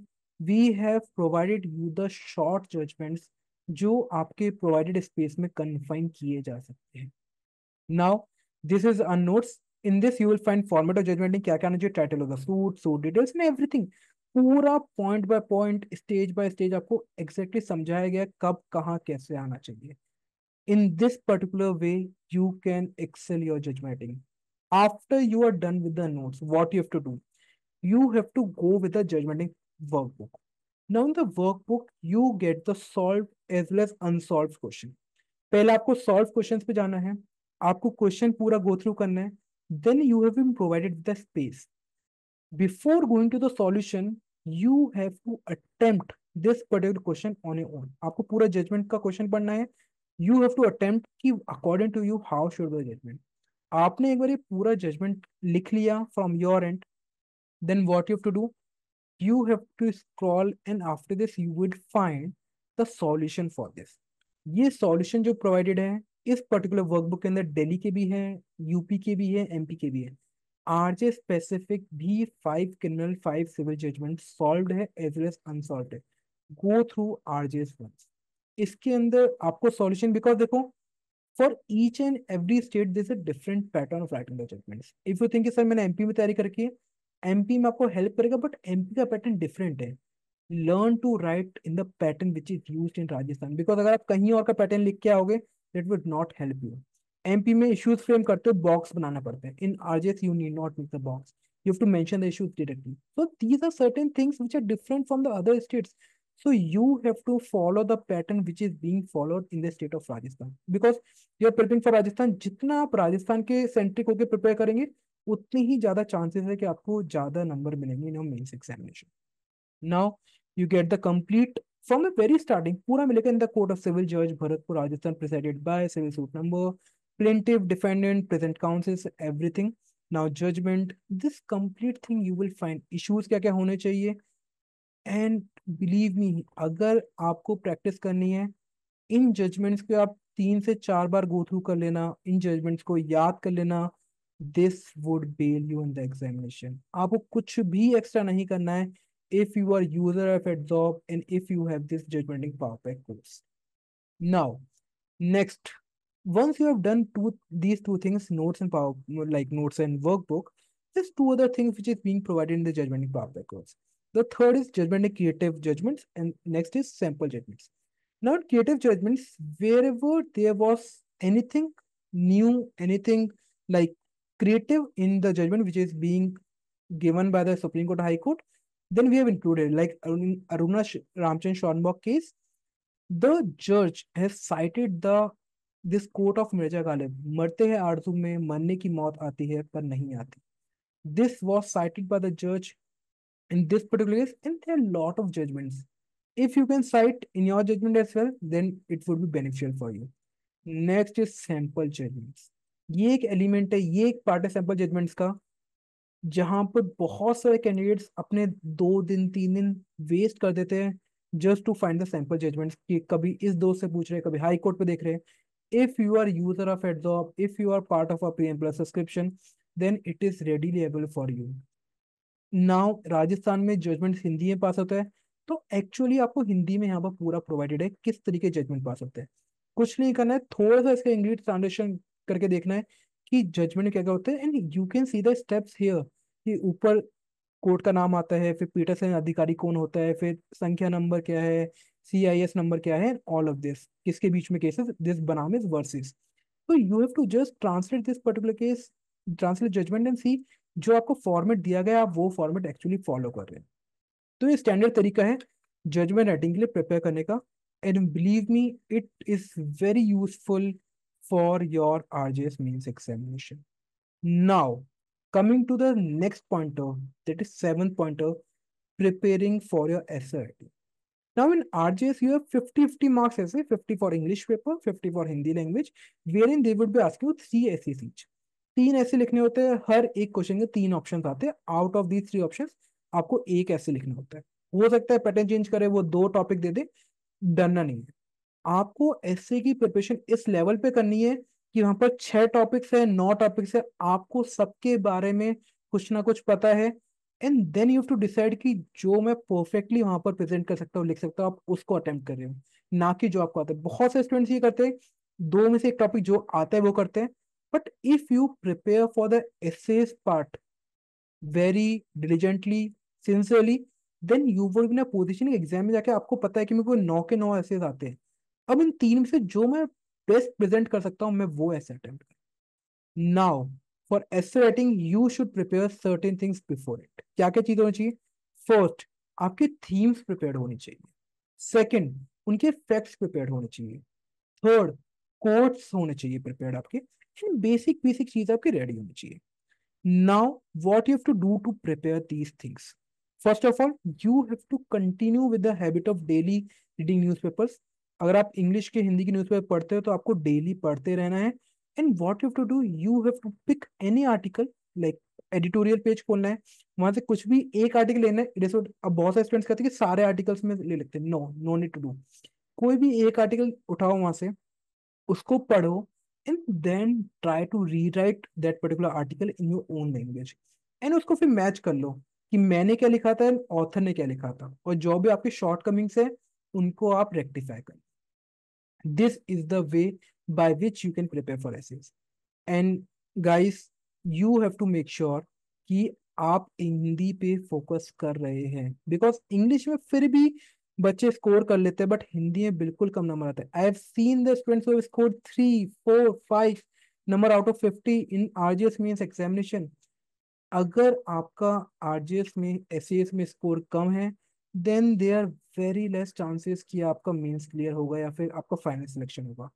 we have provided you the short judgments जो आपके provided space में confine किए जा सकते हैं। Now, this is a notes. In this, you will find format of judgmenting, क्या क्या आना चाहिए, title of the suit details and everything. पूरा point by point, stage by stage आपको exactly समझाया गया कब कहाँ कैसे आना चाहिए। In this particular way, you can excel your judgmenting. After you are done with the notes, what you have to do? You have to go with the judgmenting workbook. Now in the workbook, you get the solved as well as unsolved question. पहले आपको solved questions पे जाना है, आपको question पूरा go through करना है, then you have been provided the space. Before going to the solution, you have to attempt this particular question on your own. आपको पूरा judgment का question पढ़ना है, you have to attempt कि according to you how should the judgment. आपने एक बार ये पूरा जजमेंट लिख लिया from your end, then what you have to do, you have to scroll and after this you will find the solution for this. ये solution जो provided है इस पर्टिकुलर वर्कबुक के अंदर दिल्ली के भी हैं, यूपी के भी हैं, एमपी के भी हैं। आरजे स्पेसिफिक भी 5 क्रिमिनल 5 सिविल जजमेंट सॉल्व्ड है एज वेल एज अनसॉल्व्ड है। Go through RJS ones. इसके अंदर आपको सॉल्यूशन, बिकॉज देखो for each and every state there's a different pattern of writing the judgments. If you think कि sir मैंने MP में तैयारी करके एमपी में आपको हेल्प करेगा, बट एमपी का पैटर्न डिफरेंट है। Learn to write in the pattern which is used in Rajasthan, because अगर आप कहीं और का पैटर्न लिख के आओगे that would not help you. MP में इश्यूज फ्रेम करते हो बॉक्स बनाना पड़ता है, in RJS you need not make the box, you have to mention the issues directly. So these are certain things which are different from the other states. So you have to follow the pattern which is being followed in the state of Rajasthan. Because you are preparing for Rajasthan, जितना आप राजस्थान के centric होकर prepare करेंगे उतनी ही ज्यादा chances है कि आपको ज्यादा नंबर मिलेंगे in mains examination. Now you get the complete from the very starting. पूरा मिलेगा in the court of civil judge Bharatpur Rajasthan presided by civil suit number, plaintiff, defendant, present counsels, everything. Now judgment. This complete thing you will find issues क्या क्या होने चाहिए। And believe me, अगर आपको practice करनी है इन judgements को आप 3 से 4 बार गो थ्रू कर लेना, इन जजमेंट्स को याद कर लेना, this would bell you in the examination. आपको कुछ भी एक्स्ट्रा नहीं करना है if you are user of Adobe and if you have this judgmenting power pack course. Now, next, once you have done these two things, notes and power, like notes and workbook, there's two other things which is being provided in the judgmenting power pack course. The third is judgmenting creative judgments, and next is sample judgments. Now, in creative judgments, wherever there was anything new, anything like creative in the judgment which is being given by the Supreme Court, High Court, then we have included like Aruna Ramchand Sharma case. The judge has cited the this quote of Mirza Ghalib, मरते हैं आरज़ू में मरने की मौत आती है पर नहीं आती. This was cited by the judge in this particular case, and there are a lot of judgments. If you can cite in your judgment as well, then it would be beneficial for you. Next is sample judgments. ये एक element है, ये एक part है sample judgements का, जहां पर बहुत सारे कैंडिडेट्स अपने 2 दिन 3 दिन वेस्ट कर देते हैं just to find the sample judgments, कि कभी इस दोस्त से पूछ रहे हैं, कभी हाई कोर्ट पे देख रहे हैं। If you are user of Adsorb, if you are part of a premium plus subscription, then it is readily available for you. Now Rajasthan में जजमेंट हिंदी में पास होता है, तो एक्चुअली आपको हिंदी में यहाँ पर पूरा प्रोवाइडेड है किस तरीके जजमेंट पास होते हैं। कुछ नहीं करना है, थोड़ा सा इसका इंग्लिश ट्रांसलेशन करके देखना है कि जजमेंट क्या क्या होते हैं, and you can see the steps here, कि ऊपर कोर्ट का नाम आता है, फिर पीटरसन अधिकारी कौन होता है, फिर संख्या नंबर क्या है, सीआईएस नंबर क्या है, ऑल ऑफ दिस किसके बीच में केसेस, दिस बनाम इज वर्सेस। तो you have to just translate this particular case, translate judgment and see जो आपको फॉर्मेट दिया गया आप वो फॉर्मेट एक्चुअली फॉलो कर रहे हैं। तो ये स्टैंडर्ड तरीका है जजमेंट राइटिंग के लिए प्रिपेयर करने का, and believe me it is very useful for your RJS mains examination. Now coming to the next pointer, that is seventh pointer, preparing for your essay writing. Now in RJS you have 50-50 marks essay, 50 for English paper, 50 for Hindi language, wherein they would be asking you 3 essays each. 3 ऐसे लिखने होते हैं, हर एक question के 3 option आते हैं, out of these 3 option आपको एक ऐसे लिखना होता है। हो सकता है पैटर्न चेंज करे, वो 2 टॉपिक दे दे, डरना नहीं है। आपको ऐसे की प्रिपरेशन इस लेवल पे करनी है कि वहां पर 6 टॉपिक्स है, 9 टॉपिक्स है, आपको सबके बारे में कुछ ना कुछ पता है, and then you have to decide कि जो मैं परफेक्टली वहां पर प्रेजेंट कर सकता हूँ, लिख सकता हूँ, आप उसको अटेम्प्ट कर रहे हो, ना कि जो आपको आता है। बहुत से स्टूडेंट्स ये करते हैं, 2 में से 1 टॉपिक जो आता है वो करते हैं, but if you prepare for the essays part very diligently, sincerely, then you will be in a position exam में जाके आपको पता है कि मेरे को 9 के 9 एसेस आते हैं, अब इन 3 में से जो मैं बेस्ट प्रेजेंट कर सकता हूँ मैं वो ऐसे अटेम्प्ट कर। Now for essay writing you should prepare certain things before it. क्या क्या चीज होनी चाहिए? फर्स्ट, आपके थीम्स प्रिपेयर होनी चाहिए। सेकंड, उनके फैक्ट्स प्रिपेयर होने चाहिए। थर्ड, कोट्स होने चाहिए प्रिपेयर्ड आपके, बेसिक बेसिक चीज आपकी रेडी होनी चाहिए। Now, what you have to do to prepare these things? First of all, you have to continue with the habit of daily reading newspapers. अगर आप इंग्लिश के हिंदी के न्यूज़पेपर पढ़ते हो तो आपको डेली पढ़ते रहना है। And what you have to do, you have to pick any article, like editorial page खोलना है, वहां से कुछ भी एक आर्टिकल लेना है। इट इज, अब बहुत सारे स्टूडेंट्स कहते हैं कि सारे आर्टिकल्स में ले लेते हैं, no no need to do. कोई भी एक आर्टिकल उठाओ वहां से, उसको पढ़ो, and then try to rewrite that particular article in your own language, and उसको फिर मैच कर लो कि मैंने क्या लिखा था, ऑथर ने क्या लिखा था, और जो भी आपके शॉर्ट कमिंग्स है उनको आप रेक्टिफाई कर। This is the way by which you can prepare for essays। And guys, you have to make sure कि आप हिंदी पे फोकस कर रहे हैं, बिकॉज इंग्लिश में फिर भी बच्चे स्कोर कर लेते हैं, बट हिंदी में बिल्कुल कम नंबर आते हैं। I have seen the students who have scored 3 4 5 number out of 50 in RJS mains examination. अगर आपका आरजीएस में एसएएस में स्कोर कम है, then there are very less chances कि आपका मेंस क्लियर होगा या फिर आपका फाइनल सिलेक्शन होगा।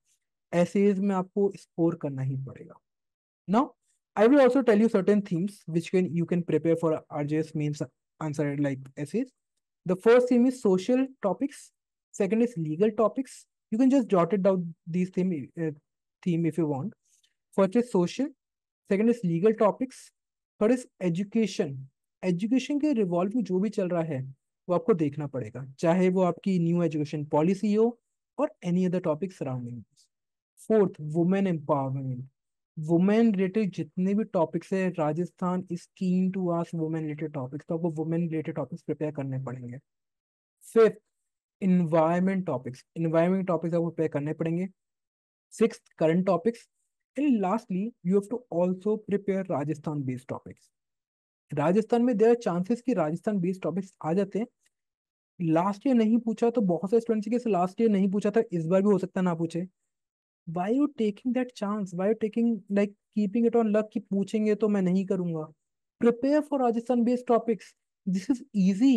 एसएएस में आपको स्कोर करना ही पड़ेगा। Now, I will also tell you certain themes which can you can prepare for RJS means answer like essays. The first theme is social topics. Second is legal topics. You can just jot it down these theme if you want. First is social. Second is legal topics. Third is education. Education के revolve में जो भी चल रहा है वो आपको देखना पड़ेगा, चाहे वो आपकी न्यू एजुकेशन पॉलिसी हो और any other topic surrounding. Fourth, women empowerment. Women related जितने भी टॉपिक्स है, Rajasthan is keen to ask women related topics, तो आपको वुमेन रिलेटेड टॉपिक्स प्रिपेयर करने पड़ेंगे। फिफ्थ, इन्वायरमेंट टॉपिक्स आपको प्रिपेयर करने पड़ेंगे। Sixth, current topics. And lastly you have to also prepare Rajasthan based topics. Rajasthan में देयर आर चांसेस कि राजस्थान बेस्ड टॉपिक्स आ जाते हैं। लास्ट ईयर नहीं पूछा तो बहुत से स्टूडेंट्स के लास्ट ईयर नहीं पूछा था, इस बार भी हो सकता है ना पूछे। why you taking that chance, why you taking like keeping it on luck कि पूछेंगे तो मैं नहीं करूंगा। prepare for Rajasthan based topics, this is easy।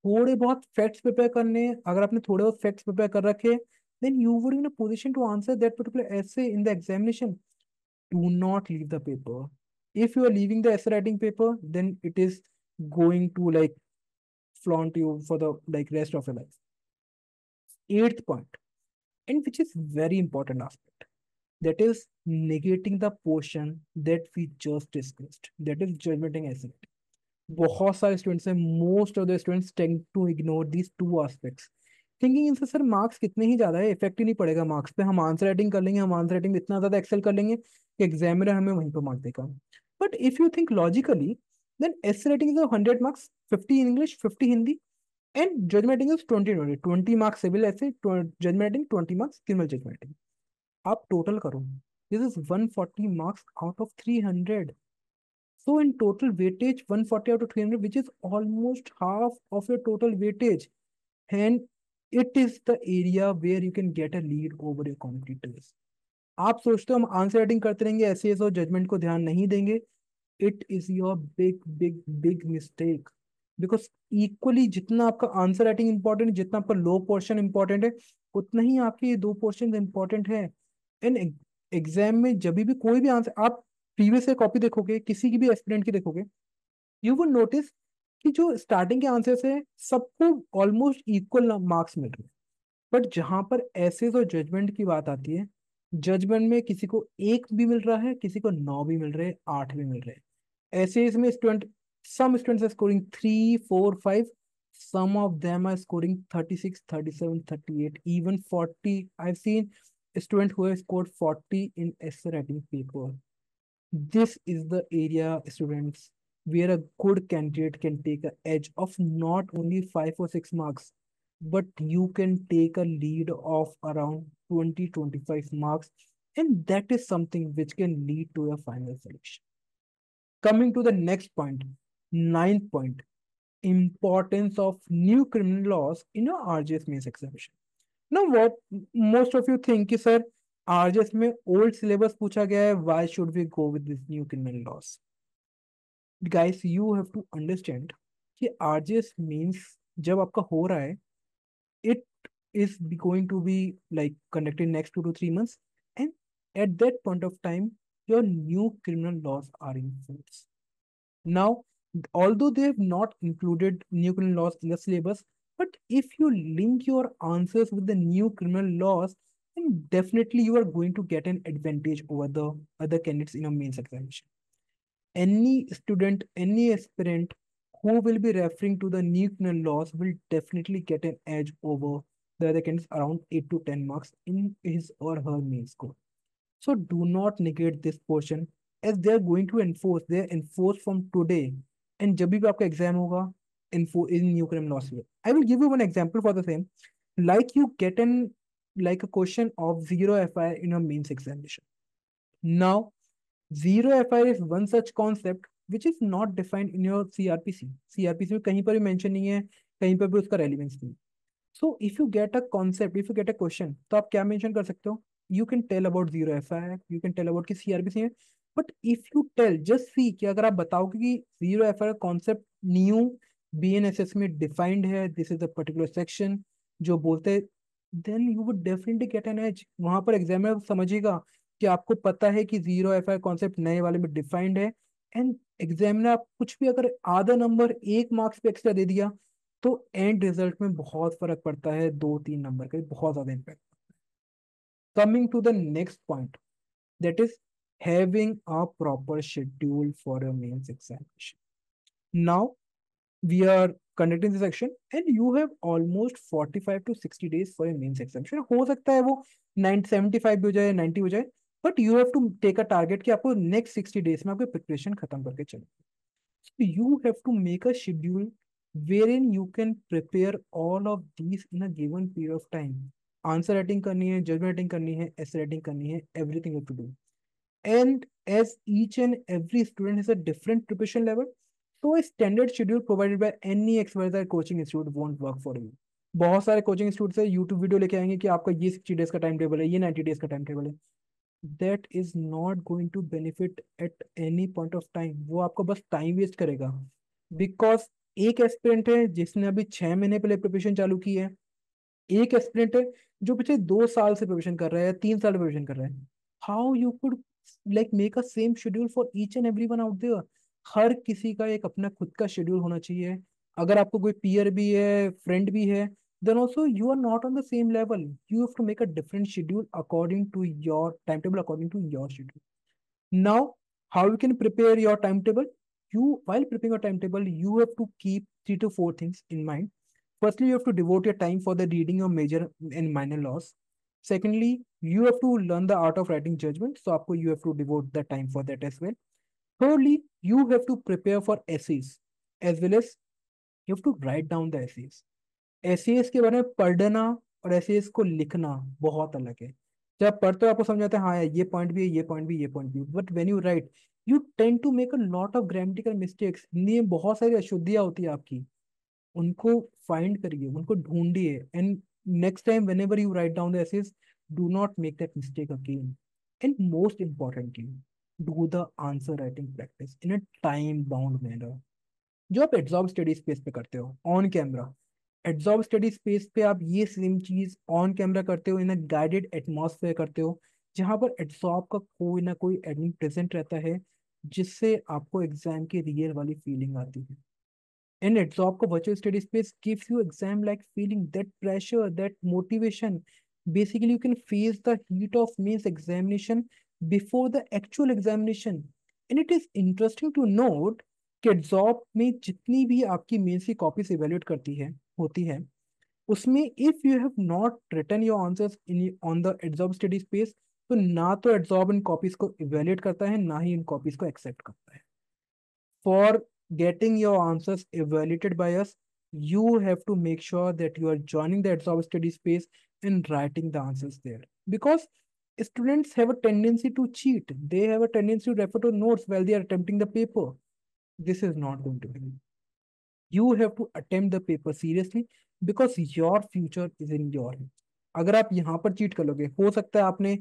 थोड़े बहुत फैक्ट्स प्रिपेयर करने, अगर आपने थोड़े बहुत फैक्ट्स प्रिपेयर कर रखे, then you would in a position to answer that particular essay in the examination। do not leave the paper। if you are leaving the essay writing paper, then it is going to like flaunt you for the like rest of your life। Eighth point, and which is very important aspect, that is negating the portion that we just discussed, that is judgmenting essay। बहुत सारे students हैं, most of the students tend to ignore these two aspects, thinking इनसे sir marks कितने ही ज्यादा है, effect ही नहीं पड़ेगा मार्क्स पे, हम आंसर राइटिंग कर लेंगे, हम आंसर राइटिंग में इतना ज्यादा एक्सेल कर लेंगे कि एग्जामिनर हमें वहीं पर मार्क्स देगा। But if you think logically, then essay writing is 100 marks, 50 in English, 50 Hindi, and judgment writing is 20 marks civil ऐसे, judgment writing 20 marks, criminal judgment. आप टोटल करो, this is 140 marks out of 300। So in total weightage 140 out of 300, which is almost half of your total weightage, and it is the area where you can get a lead over your competitors। आप सोचते हो हम answer writing करते रहेंगे, SAS और judgement को ध्यान नहीं देंगे, it is your big big big mistake. Because equally जितना आपका आंसर राइटिंग इंपॉर्टेंट है, जितना आपका लो पोर्शन इंपॉर्टेंट है, उतना ही आपके ये दो पोर्शन इंपॉर्टेंट है। एंड एग्जाम में जब भी कोई भी आंसर आप प्रीवियस ईयर कॉपी देखोगे, किसी की भी एस्पिरेंट की देखोगे, यू विल नोटिस कि जो स्टार्टिंग के आंसर्स है सबको ऑलमोस्ट इक्वल मार्क्स मिल रहे हैं। बट जहां पर एसेस और जजमेंट की बात आती है, जजमेंट में किसी को एक भी मिल रहा है, किसी को 9 भी मिल रहे हैं, 8 भी मिल रहे हैं। एसेस में student, some students are scoring 3 4 5, some of them are scoring 36 37 38 even 40। I've seen a student who has scored 40 in essay writing paper। this is the area, students, where a good candidate can take a edge of not only 5 or 6 marks, but you can take a lead of around 20 25 marks, and that is something which can lead to a final selection। Coming to the next point, ninth point, importance of new criminal laws in your RGS mains examination। Now what most of you think कि sir RJS में old syllabus पूछा गया है, why should we go with this new criminal laws? Guys, you have to understand कि RJS means जब आपका हो रहा है, it is going to be like conducted next 2 to 3 months, and at that point of time your new criminal laws are in force। Now, although they have not included new criminal laws in the syllabus, but if you link your answers with the new criminal laws, then definitely you are going to get an advantage over the other candidates in a mains examination। Any student, any aspirant who will be referring to the new criminal laws will definitely get an edge over the other candidates around 8 to 10 marks in his or her main score। So do not negate this portion, as they are going to enforce, they enforce from today, and जब भी आपका exam होगा, info in new criminal laws। I will give you one example for the same, like you get an like a question of zero FIR in a mains examination। Now zero FIR is one such concept which is not defined in your CrPC. CrPC में कहीं पर भी mention नहीं है, कहीं पर भी उसका रेलिवेंस नहीं। So if you get a concept, if you get a question, तो आप क्या मेंशन कर सकते हो? You can tell about zero F, you can tell about कि सीआरपीसी है। But if you tell just see कि अगर आप बताओगे कि zero F concept new BNSS में डिफाइंड है, this is the particular section जो बोलते हैं, then you would definitely get an edge. वहां पर एग्जामिनर समझेगा कि आपको पता है कि जीरो एफ कॉन्सेप्ट नए वाले में डिफाइंड है। एंड एग्जामिनर आप कुछ भी अगर आधा नंबर एक मार्क्स पे एक्स्ट्रा दे दिया, तो एंड रिजल्ट में बहुत फर्क पड़ता है, 2-3 नंबर का बहुत ज्यादा impact. Coming to the next point, that is having a proper schedule for a mains examination. Now we are conducting this section and you have almost 45 to 60 days for a mains examination। हो सकता है वो 975 भी हो जाए, 90 हो जाए, but you have to take a target कि आपको नेक्स्ट 60 days में आपकी प्रिपरेशन खत्म करके चले। So you have to make a schedule wherein you can prepare all of these in a given period of time। Answer writing करनी है, judgment writing करनी है, एसे राइटिंग करनी है, everything you to do. And as each and every student has a different preparation level, so a standard schedule provided by any XYZ coaching institute won't work for you। बहुत सारे coaching institute से YouTube video लेके आएंगे कि आपका ये 60 days का time table है, ये 90 days का टाइम टेबल है। That is not going to benefit at any point of time. वो आपको बस टाइम वेस्ट करेगा। बिकॉज एक एस्पिरेंट है जिसने अभी 6 महीने पहले प्रिपरेशन चालू की है, एक एस्पिरेंट है जो पिछले 2 साल से प्रिपरेशन कर रहा है, 3 साल प्रिपरेशन कर रहा है। How you could like make a same schedule for each and every one out there? हर किसी का एक अपना खुद का शेड्यूल होना चाहिए। अगर आपको कोई पीयर भी है, फ्रेंड भी है, then also you are not on the same level। You have to make a different schedule according to your timetable, according to your schedule। Now, how you can prepare your timetable? You, while preparing a timetable, you have to keep 3 to 4 things in mind. Firstly, you have to devote your time for the reading of major and minor laws। Secondly, you have to learn the art of writing judgment, so आपको you have to devote the time for that as well। Thirdly, you have to prepare for essays, as well as you have to write down the essays। एसेएस के बारे में पढ़ना और एसेएस को लिखना बहुत अलग है। जब आप पढ़ते हो आपको समझ आता है, हाँ यार ये पॉइंट भी है, ये पॉइंट भी, ये पॉइंट भी, but when you write you tend to make a lot of grammatical mistakes. Hindi में बहुत सारी अशुद्धियां होती है आपकी, उनको फाइंड करिए, उनको ढूंढिए, and next time whenever you write down the essays, do not make that mistake again. And most importantly, do the answer writing practice in a time bound manner. जो आप एड्सॉर्ब स्टडी स्पेस पे करते हो on camera, Edzorb study space पे आप ये same चीज on camera करते हो, इन अ गाइडेड एटमॉस्फेयर करते हो, जहां पर एड्सॉर्ब का कोई ना कोई एडमिन प्रेजेंट रहता है, जिससे आपको एग्जाम की रियल वाली फीलिंग आती है। And absorb का virtual study space gives you exam like feeling, that pressure, that motivation। Basically, you can face the heat of mains examination before the actual examination। And it is interesting to note कि absorb में जितनी भी आपकी mains की copies evaluate करती है होती है, उसमें if you have not written your answers in on the Edzorb study space, तो ना तो एड्सॉर्ब इन कॉपीज को इवेल्युएट करता है, ना ही इन कॉपीज को एक्सेप्ट करता है। For getting your answers evaluated by us, you have to make sure that you are joining the Absorb study space and writing the answers there. Because students have a tendency to cheat. They have a tendency to refer to notes while they are attempting the paper. This is not going to be। You have to attempt the paper seriously because your future is in your hands। अगर आप यहाँ पर cheat कर लोगे, हो सकता है आपने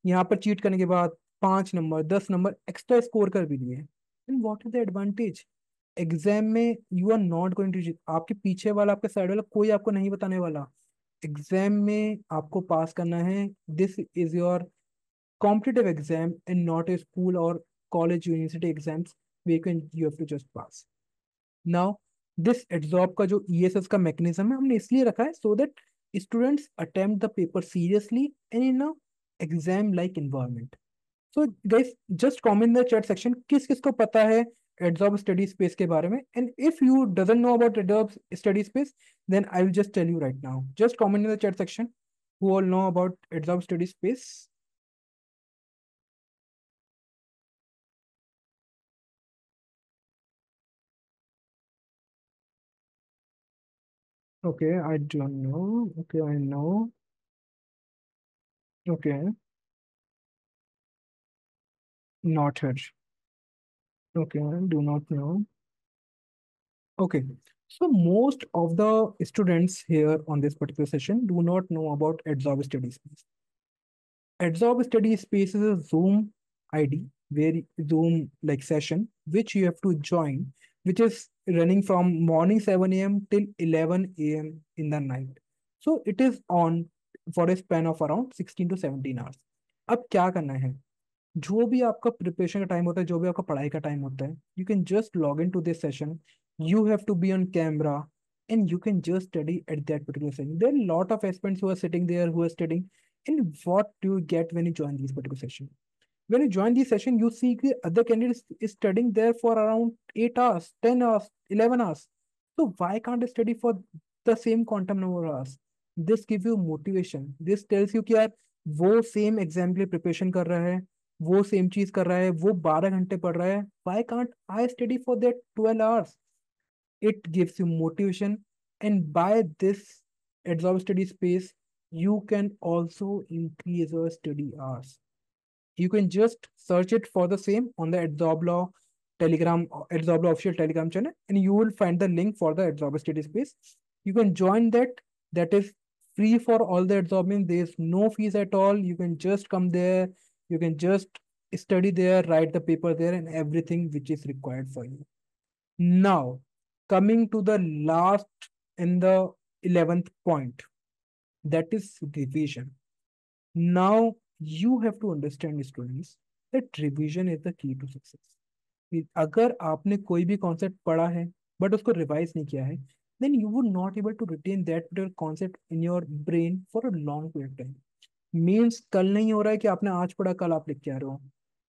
यहाँ पर चीट करने के बाद 5 नंबर 10 नंबर एक्स्ट्रा स्कोर कर भी लिए, and what is the advantage? Exam में you are not going to, आपके पीछे वाला आपके साइड वाला कोई आपको नहीं बताने वाला। एग्जाम में आपको पास करना है। This is your competitive exam and not a school और college university exams we can you have to just pass. Now this Adsorb का जो ईएसएस का मैकेनिज्म है हमने इसलिए रखा है so that students attempt the paper seriously and in a exam like environment. So guys, just comment in the chat section किस किस को पता है एड्सॉर्ब स्टडी स्पेस के बारे में, and if you doesn't know about Edzorb study space, then I will just tell you right now. Just comment in the chat section who all know about Edzorb study space. Okay, I don't know. Okay, I know. Okay, not here. Okay, I do not know. Okay, so most of the students here on this particular session do not know about Absorb Study Space. Absorb Study Space is a Zoom ID, where Zoom like session, which you have to join, which is running from morning 7 a.m. till 11 a.m. in the night. So it is on for a span of around 16 to 17 hours. अब क्या करना है, जो भी आपका preparation का time होता है, जो भी आपका पढ़ाई का टाइम होता है, you can just log in to this session. You have to be on camera and you can just study at that particular session. There are a lot of aspirants who are sitting there who are studying. And what do you get when you join these particular session? When you join this session, you see the other candidates is studying there for around 8 hours, 10 hours, 11 hours. So why can't I study for the same quantum number of hours? This gives you motivation. This tells you कि यार वो same exam के लिए preparation कर रहा है, वो same चीज कर रहा है, वो 12 घंटे पढ़ रहा है. Why can't I study for that 12 hours? It gives you motivation, and by this absorb study space, you can also increase your study hours. You can just search it for the same on the Absorb Law Telegram, Absorb Law official Telegram channel, and you will find the link for the Absorb Study Space. You can join that. That is free for all the absorbing. There is no fees at all. You can just come there. You can just study there, write the paper there, and everything which is required for you. Now, coming to the last and the 11th point, that is revision. Now, you have to understand, students, that revision is the key to success. अगर आपने कोई भी concept पढ़ा है but उसको revise नहीं किया है, then you would not able to retain that particular concept in your brain for a long period of time. Means कल नहीं हो रहा है कि आपने आज पढ़ा कल आप लिख के आ रहे हो.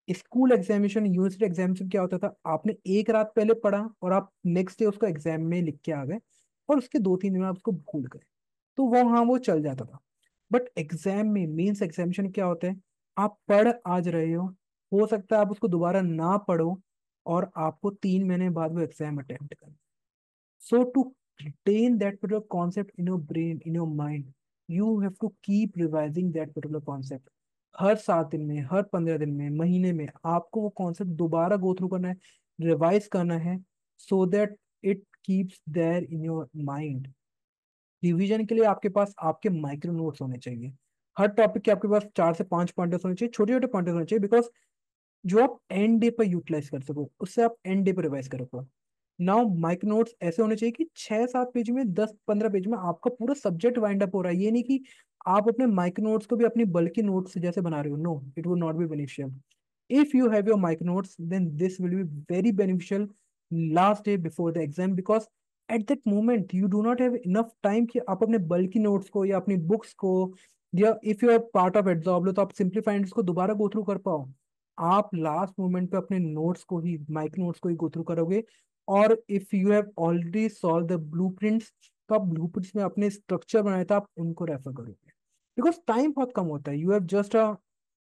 स्कूल एग्जामिनेशन, यूनिवर्सिटी एग्जामिनेशन क्या होता था, आपने एक रात पहले पढ़ा और आप नेक्स्ट डे उसको एग्जाम में लिख के आ गए, और उसके 2-3 दिन में आप उसको भूल गए, तो वो हाँ वो चल जाता था. बट एग्जाम में, मेंस एग्जामिनेशन क्या होता है, आप पढ़ आज रहे हो सकता है आप उसको दोबारा ना पढ़ो, और आपको 3 महीने बाद वो एग्जाम अटेम्प्ट करना. So to retain that particular concept in your brain, in your mind, you have to keep revising that particular concept. हर 7 दिन में, हर 15 दिन में, महीने में आपको वो कॉन्सेप्ट दोबारा गो थ्रू करना है, रिवाइज करना है, so that it keeps there in your mind. Revision के लिए आपके पास आपके माइक्रो नोट्स होने चाहिए. हर टॉपिक के आपके पास 4 से 5 पॉइंटर्स होने चाहिए, छोटे छोटे पॉइंटर्स होने चाहिए, बिकॉज जो आप एंड डे पर यूटिलाइज कर सको, उससे आप एंड डे पर रिवाइज कर सको. नाउ माइक नोट्स ऐसे होने चाहिए कि 6-7 पेज में, 10-15 पेज में आपका पूरा सब्जेक्ट वाइंड अप हो रहा है. ये नहीं कि आप अपने माइक नोट्स को भी अपनी बल्कि नोट्स जैसे बना रहे हो. No, it would not be beneficial. If you have your mic notes, then this will be very beneficial last day before the exam, because at that moment you do not have enough time कि आप अपने बल्कि notes को या अपनी books को, या if you are part of Adsorb लो तो आप सिंप्लीफाइड को दोबारा गो थ्रू कर पाओ. आप लास्ट मोमेंट पे अपने नोट्स को ही, माइक नोट्स को ही गो थ्रू करोगे. और if you have already solve the blueprints, तो आप ब्लूप्रिंट्स में अपने स्ट्रक्चर बनाए थे, आप उनको रेफर करोगे, बिकॉज टाइम बहुत कम होता है. You have just a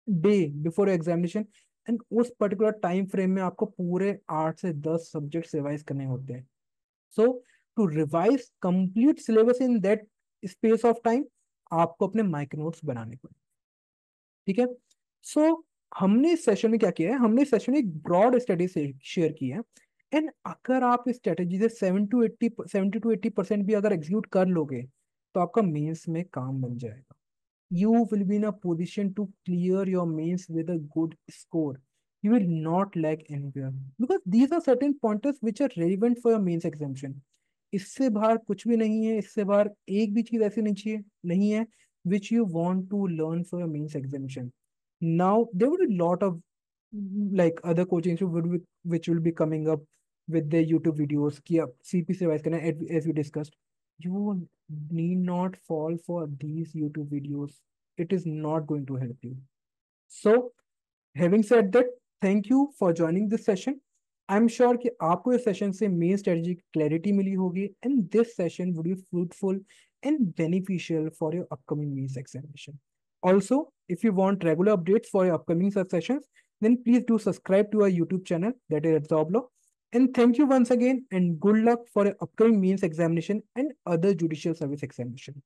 day before examination, and उस पर्टिकुलर टाइम फ्रेम में आपको पूरे 8 से 10 सब्जेक्ट रिवाइज करने होते हैं. So to revise complete syllabus in that space of time, आपको अपने माइक नोट्स बनाने पड़े. ठीक है. सो हमने इस सेशन में क्या किया है, हमने इस सेशन में एक ब्रॉड स्टडी शेयर की है. एंड अगर आप इस स्ट्रेटेजी से 70 to 80% भी अगर एग्जीक्यूट कर लोगे, तो आपका मेंस में काम बन जाएगा. You will be in a position to clear your mains with a good score. You will not lag anywhere because these are certain pointers which are relevant for your mains exemption. इससे बाहर कुछ भी नहीं है, इससे बाहर एक भी चीज ऐसी नहीं चाहिए, नहीं है, which you want to learn for your mains exemption. Now there will be a lot of like other coaching which will be coming up with their YouTube videos कि आप CP से रिवाइज करना है, as we discussed. You need not fall for these YouTube videos. It is not going to help you. So, having said that, thank you for joining this session. I'm sure कि आपको इस session से main strategy clarity मिली होगी, and this session would be fruitful and beneficial for your upcoming means examination. Also, if you want regular updates for your upcoming such sessions, then please do subscribe to our YouTube channel, that is Absorblo. And thank you once again, and good luck for your upcoming means examination and other judicial service examination.